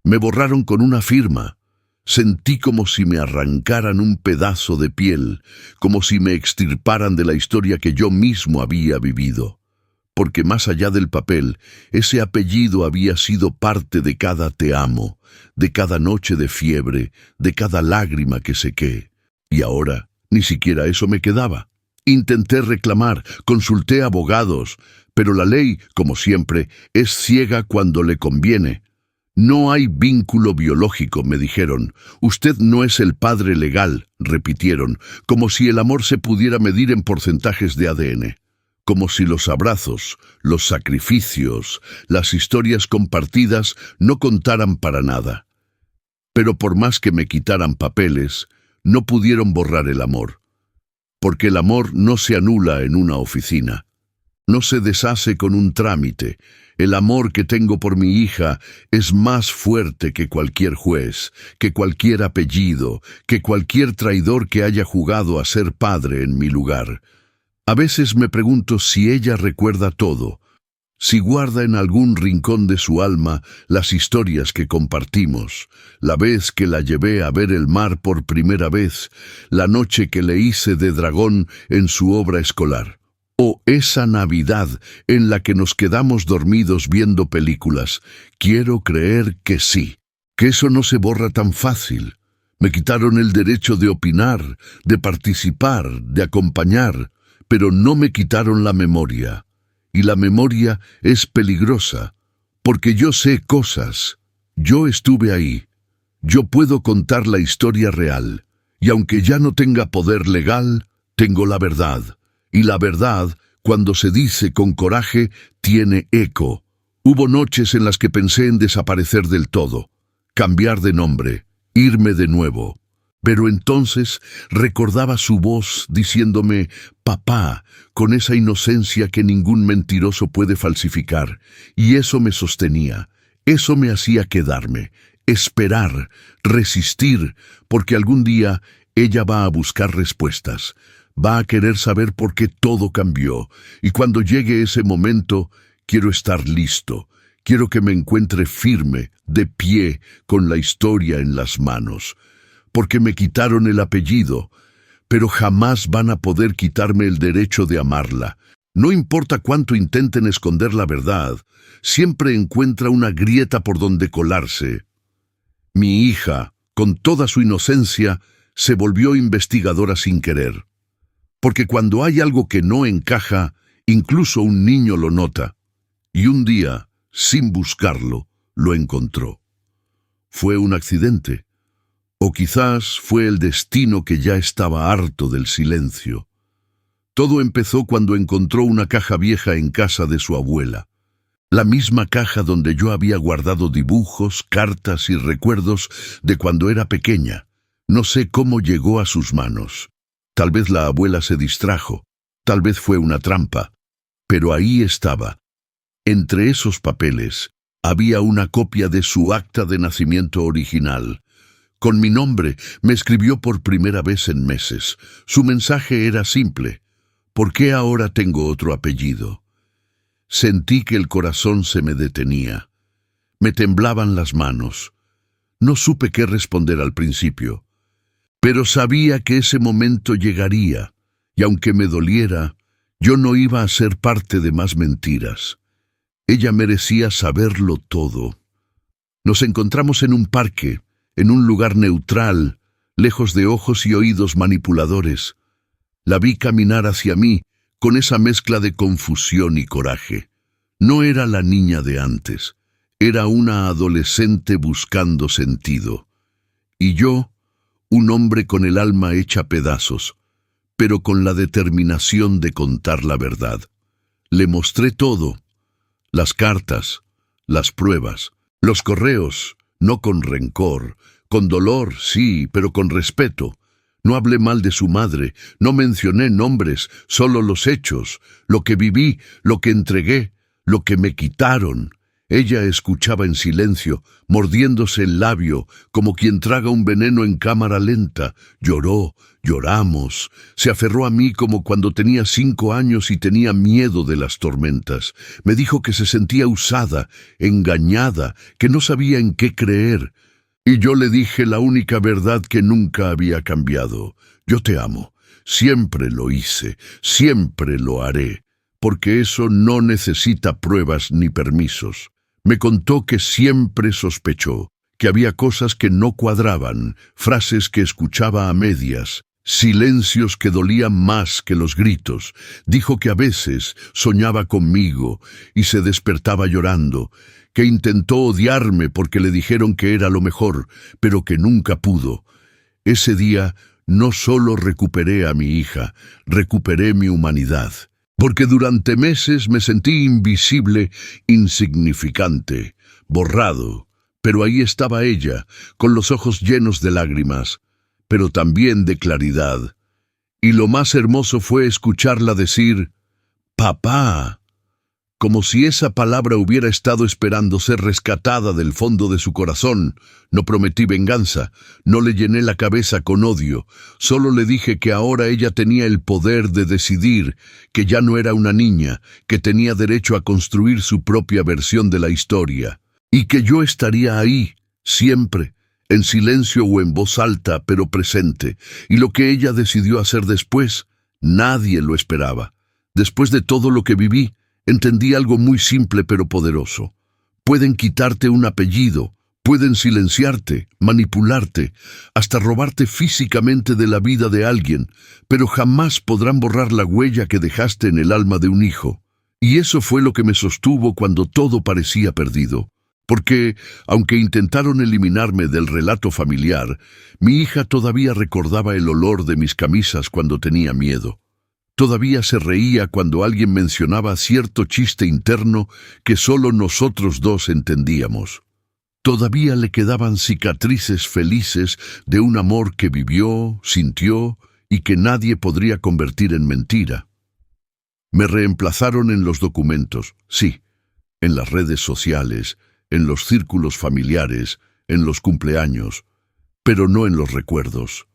Me borraron con una firma. Sentí como si me arrancaran un pedazo de piel, como si me extirparan de la historia que yo mismo había vivido. Porque más allá del papel, ese apellido había sido parte de cada te amo, de cada noche de fiebre, de cada lágrima que sequé. Y ahora, ni siquiera eso me quedaba. Intenté reclamar, consulté abogados, pero la ley, como siempre, es ciega cuando le conviene. No hay vínculo biológico, me dijeron. Usted no es el padre legal, repitieron, como si el amor se pudiera medir en porcentajes de ADN. Como si los abrazos, los sacrificios, las historias compartidas no contaran para nada. Pero por más que me quitaran papeles, no pudieron borrar el amor. Porque el amor no se anula en una oficina. No se deshace con un trámite. El amor que tengo por mi hija es más fuerte que cualquier juez, que cualquier apellido, que cualquier traidor que haya jugado a ser padre en mi lugar. A veces me pregunto si ella recuerda todo, si guarda en algún rincón de su alma las historias que compartimos, la vez que la llevé a ver el mar por primera vez, la noche que le hice de dragón en su obra escolar. O esa Navidad en la que nos quedamos dormidos viendo películas. Quiero creer que sí, que eso no se borra tan fácil. Me quitaron el derecho de opinar, de participar, de acompañar, pero no me quitaron la memoria. Y la memoria es peligrosa, porque yo sé cosas. Yo estuve ahí. Yo puedo contar la historia real. Y aunque ya no tenga poder legal, tengo la verdad. Y la verdad, cuando se dice con coraje, tiene eco. Hubo noches en las que pensé en desaparecer del todo, cambiar de nombre, irme de nuevo. Pero entonces recordaba su voz diciéndome, papá, con esa inocencia que ningún mentiroso puede falsificar. Y eso me sostenía, eso me hacía quedarme, esperar, resistir, porque algún día ella va a buscar respuestas. Va a querer saber por qué todo cambió, y cuando llegue ese momento, quiero estar listo. Quiero que me encuentre firme, de pie, con la historia en las manos. Porque me quitaron el apellido, pero jamás van a poder quitarme el derecho de amarla. No importa cuánto intenten esconder la verdad, siempre encuentra una grieta por donde colarse. Mi hija, con toda su inocencia, se volvió investigadora sin querer. Porque cuando hay algo que no encaja, incluso un niño lo nota. Y un día, sin buscarlo, lo encontró. Fue un accidente. O quizás fue el destino que ya estaba harto del silencio. Todo empezó cuando encontró una caja vieja en casa de su abuela. La misma caja donde yo había guardado dibujos, cartas y recuerdos de cuando era pequeña. No sé cómo llegó a sus manos. Tal vez la abuela se distrajo, tal vez fue una trampa. Pero ahí estaba. Entre esos papeles había una copia de su acta de nacimiento original. Con mi nombre me escribió por primera vez en meses. Su mensaje era simple. ¿Por qué ahora tengo otro apellido? Sentí que el corazón se me detenía. Me temblaban las manos. No supe qué responder al principio. Pero sabía que ese momento llegaría, y aunque me doliera, yo no iba a ser parte de más mentiras. Ella merecía saberlo todo. Nos encontramos en un parque, en un lugar neutral, lejos de ojos y oídos manipuladores. La vi caminar hacia mí, con esa mezcla de confusión y coraje. No era la niña de antes, era una adolescente buscando sentido. Y yo, un hombre con el alma hecha pedazos, pero con la determinación de contar la verdad. Le mostré todo, las cartas, las pruebas, los correos, no con rencor, con dolor, sí, pero con respeto. No hablé mal de su madre, no mencioné nombres, solo los hechos, lo que viví, lo que entregué, lo que me quitaron. Ella escuchaba en silencio, mordiéndose el labio, como quien traga un veneno en cámara lenta. Lloró, lloramos. Se aferró a mí como cuando tenía 5 años y tenía miedo de las tormentas. Me dijo que se sentía usada, engañada, que no sabía en qué creer. Y yo le dije la única verdad que nunca había cambiado. Yo te amo. Siempre lo hice, siempre lo haré, porque eso no necesita pruebas ni permisos. Me contó que siempre sospechó, que había cosas que no cuadraban, frases que escuchaba a medias, silencios que dolían más que los gritos. Dijo que a veces soñaba conmigo y se despertaba llorando, que intentó odiarme porque le dijeron que era lo mejor, pero que nunca pudo. Ese día no solo recuperé a mi hija, recuperé mi humanidad, porque durante meses me sentí invisible, insignificante, borrado, pero ahí estaba ella, con los ojos llenos de lágrimas, pero también de claridad. Y lo más hermoso fue escucharla decir, «Papá», como si esa palabra hubiera estado esperando ser rescatada del fondo de su corazón. No prometí venganza, no le llené la cabeza con odio, solo le dije que ahora ella tenía el poder de decidir, que ya no era una niña, que tenía derecho a construir su propia versión de la historia, y que yo estaría ahí, siempre, en silencio o en voz alta, pero presente, y lo que ella decidió hacer después, nadie lo esperaba. Después de todo lo que viví, entendí algo muy simple pero poderoso. Pueden quitarte un apellido, pueden silenciarte, manipularte, hasta robarte físicamente de la vida de alguien, pero jamás podrán borrar la huella que dejaste en el alma de un hijo. Y eso fue lo que me sostuvo cuando todo parecía perdido. Porque, aunque intentaron eliminarme del relato familiar, mi hija todavía recordaba el olor de mis camisas cuando tenía miedo. Todavía se reía cuando alguien mencionaba cierto chiste interno que solo nosotros dos entendíamos. Todavía le quedaban cicatrices felices de un amor que vivió, sintió y que nadie podría convertir en mentira. Me reemplazaron en los documentos, sí, en las redes sociales, en los círculos familiares, en los cumpleaños, pero no en los recuerdos.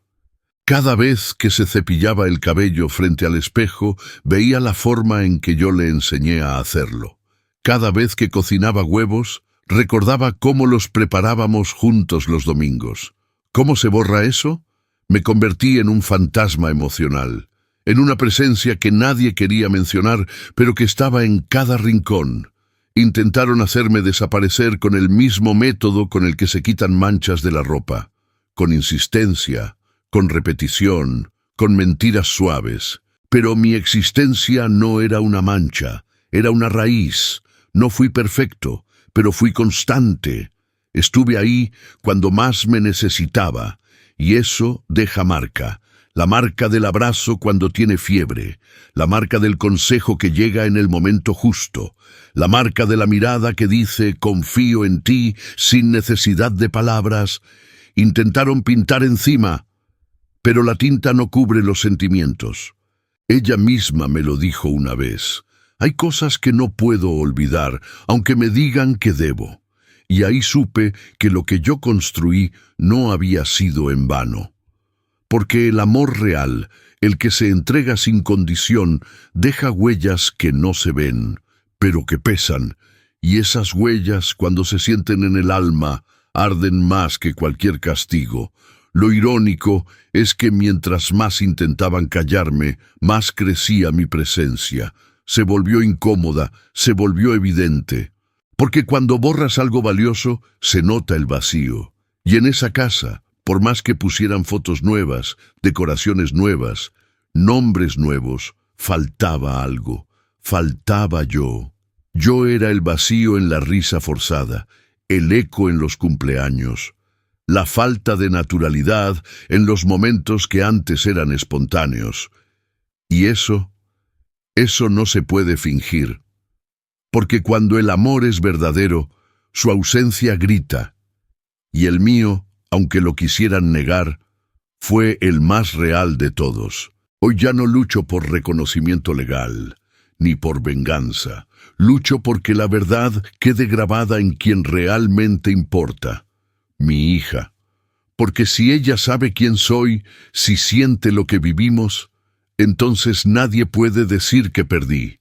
Cada vez que se cepillaba el cabello frente al espejo, veía la forma en que yo le enseñé a hacerlo. Cada vez que cocinaba huevos, recordaba cómo los preparábamos juntos los domingos. ¿Cómo se borra eso? Me convertí en un fantasma emocional, en una presencia que nadie quería mencionar, pero que estaba en cada rincón. Intentaron hacerme desaparecer con el mismo método con el que se quitan manchas de la ropa, con insistencia, con repetición, con mentiras suaves. Pero mi existencia no era una mancha, era una raíz. No fui perfecto, pero fui constante. Estuve ahí cuando más me necesitaba, y eso deja marca. La marca del abrazo cuando tiene fiebre, la marca del consejo que llega en el momento justo, la marca de la mirada que dice confío en ti sin necesidad de palabras. Intentaron pintar encima, pero la tinta no cubre los sentimientos. Ella misma me lo dijo una vez. Hay cosas que no puedo olvidar, aunque me digan que debo. Y ahí supe que lo que yo construí no había sido en vano. Porque el amor real, el que se entrega sin condición, deja huellas que no se ven, pero que pesan. Y esas huellas, cuando se sienten en el alma, arden más que cualquier castigo. Lo irónico es que mientras más intentaban callarme, más crecía mi presencia. Se volvió incómoda, se volvió evidente. Porque cuando borras algo valioso, se nota el vacío. Y en esa casa, por más que pusieran fotos nuevas, decoraciones nuevas, nombres nuevos, faltaba algo. Faltaba yo. Yo era el vacío en la risa forzada, el eco en los cumpleaños, la falta de naturalidad en los momentos que antes eran espontáneos. Y eso no se puede fingir. Porque cuando el amor es verdadero, su ausencia grita. Y el mío, aunque lo quisieran negar, fue el más real de todos. Hoy ya no lucho por reconocimiento legal, ni por venganza. Lucho porque la verdad quede grabada en quien realmente importa, mi hija. Porque si ella sabe quién soy, si siente lo que vivimos, entonces nadie puede decir que perdí.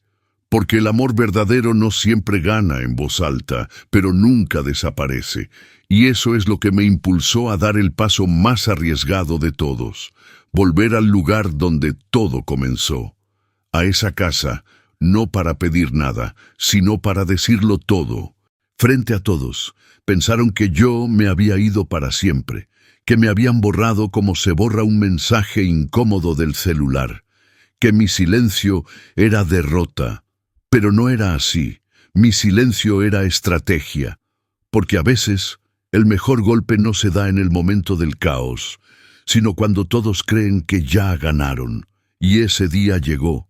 Porque el amor verdadero no siempre gana en voz alta, pero nunca desaparece. Y eso es lo que me impulsó a dar el paso más arriesgado de todos, volver al lugar donde todo comenzó, a esa casa, no para pedir nada, sino para decirlo todo. Frente a todos, pensaron que yo me había ido para siempre, que me habían borrado como se borra un mensaje incómodo del celular, que mi silencio era derrota. Pero no era así. Mi silencio era estrategia, porque a veces el mejor golpe no se da en el momento del caos, sino cuando todos creen que ya ganaron. Y ese día llegó.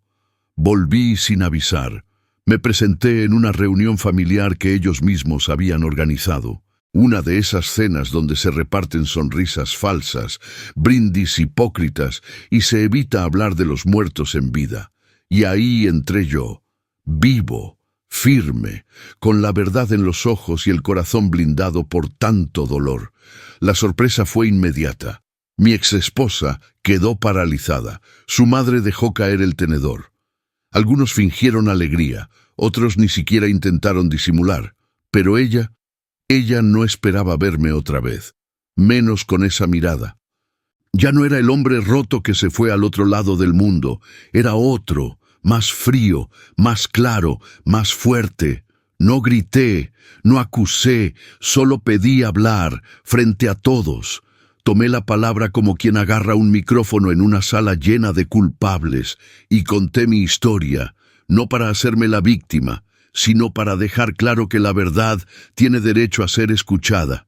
Volví sin avisar. Me presenté en una reunión familiar que ellos mismos habían organizado. Una de esas cenas donde se reparten sonrisas falsas, brindis hipócritas y se evita hablar de los muertos en vida. Y ahí entré yo, vivo, firme, con la verdad en los ojos y el corazón blindado por tanto dolor. La sorpresa fue inmediata. Mi exesposa quedó paralizada. Su madre dejó caer el tenedor. Algunos fingieron alegría, otros ni siquiera intentaron disimular. Pero ella no esperaba verme otra vez, menos con esa mirada. Ya no era el hombre roto que se fue al otro lado del mundo, era otro, más frío, más claro, más fuerte. No grité, no acusé, solo pedí hablar frente a todos. Tomé la palabra como quien agarra un micrófono en una sala llena de culpables y conté mi historia, no para hacerme la víctima, sino para dejar claro que la verdad tiene derecho a ser escuchada,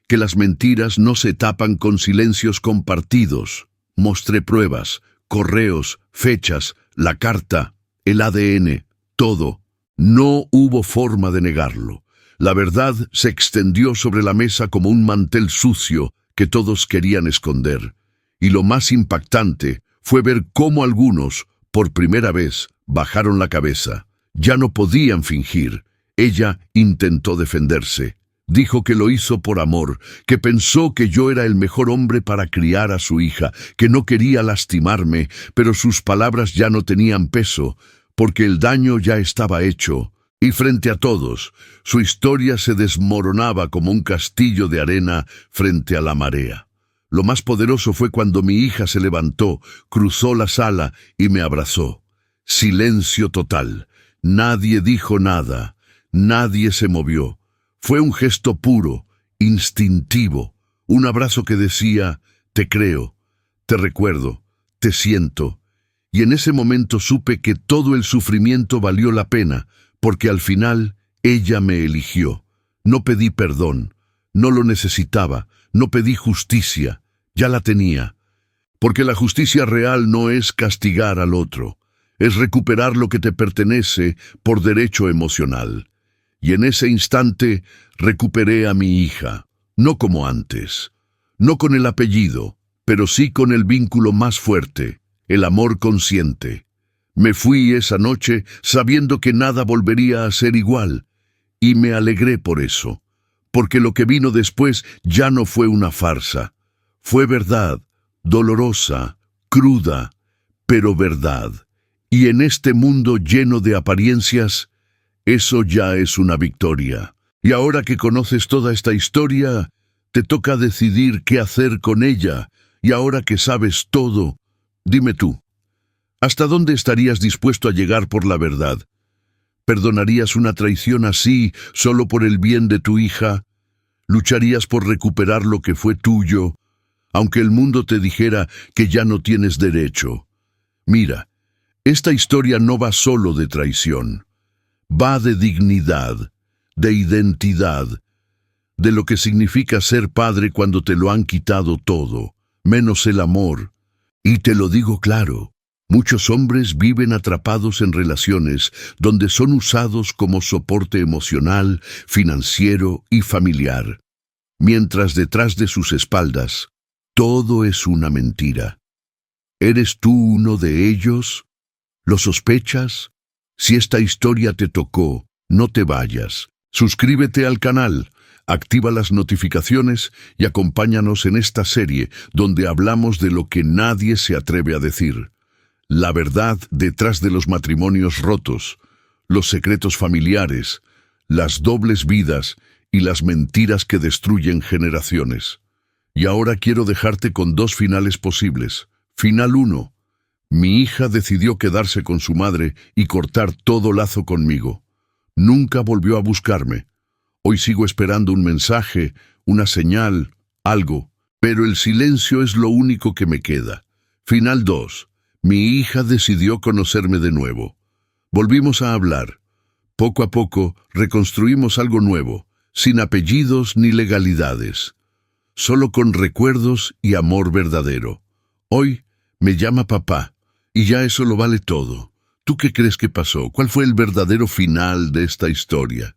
que las mentiras no se tapan con silencios compartidos. Mostré pruebas, correos, fechas, la carta, el ADN, todo. No hubo forma de negarlo. La verdad se extendió sobre la mesa como un mantel sucio que todos querían esconder. Y lo más impactante fue ver cómo algunos, por primera vez, bajaron la cabeza. Ya no podían fingir. Ella intentó defenderse. Dijo que lo hizo por amor, que pensó que yo era el mejor hombre para criar a su hija, que no quería lastimarme, pero sus palabras ya no tenían peso, porque el daño ya estaba hecho. Y frente a todos, su historia se desmoronaba como un castillo de arena frente a la marea. Lo más poderoso fue cuando mi hija se levantó, cruzó la sala y me abrazó. Silencio total. Nadie dijo nada, nadie se movió. Fue un gesto puro, instintivo, Un abrazo que decía, te creo, te recuerdo, te siento. Y en ese momento supe que todo el sufrimiento valió la pena, porque al final ella me eligió. No pedí perdón, no lo necesitaba, no pedí justicia, ya la tenía. Porque la justicia real no es castigar al otro, es recuperar lo que te pertenece por derecho emocional. Y en ese instante recuperé a mi hija, no como antes, no con el apellido, pero sí con el vínculo más fuerte, el amor consciente. Me fui esa noche sabiendo que nada volvería a ser igual, y me alegré por eso, porque lo que vino después ya no fue una farsa, fue verdad, dolorosa, cruda, pero verdad. Y en este mundo lleno de apariencias, eso ya es una victoria. Y ahora que conoces toda esta historia, te toca decidir qué hacer con ella. Y ahora que sabes todo, dime tú, ¿hasta dónde estarías dispuesto a llegar por la verdad? ¿Perdonarías una traición así solo por el bien de tu hija? ¿Lucharías por recuperar lo que fue tuyo, aunque el mundo te dijera que ya no tienes derecho? Mira, esta historia no va solo de traición, va de dignidad, de identidad, de lo que significa ser padre cuando te lo han quitado todo, menos el amor. Y te lo digo claro, muchos hombres viven atrapados en relaciones donde son usados como soporte emocional, financiero y familiar, mientras detrás de sus espaldas todo es una mentira. ¿Eres tú uno de ellos? ¿Lo sospechas? Si esta historia te tocó, no te vayas. Suscríbete al canal, activa las notificaciones y acompáñanos en esta serie donde hablamos de lo que nadie se atreve a decir. La verdad detrás de los matrimonios rotos, los secretos familiares, las dobles vidas y las mentiras que destruyen generaciones. Y ahora quiero dejarte con dos finales posibles. Final 1. Mi hija decidió quedarse con su madre y cortar todo lazo conmigo. Nunca volvió a buscarme. Hoy sigo esperando un mensaje, una señal, algo, pero el silencio es lo único que me queda. Final 2. Mi hija decidió conocerme de nuevo. Volvimos a hablar. Poco a poco reconstruimos algo nuevo, sin apellidos ni legalidades, solo con recuerdos y amor verdadero. Hoy me llama papá, y ya eso lo vale todo. ¿Tú qué crees que pasó? ¿Cuál fue el verdadero final de esta historia?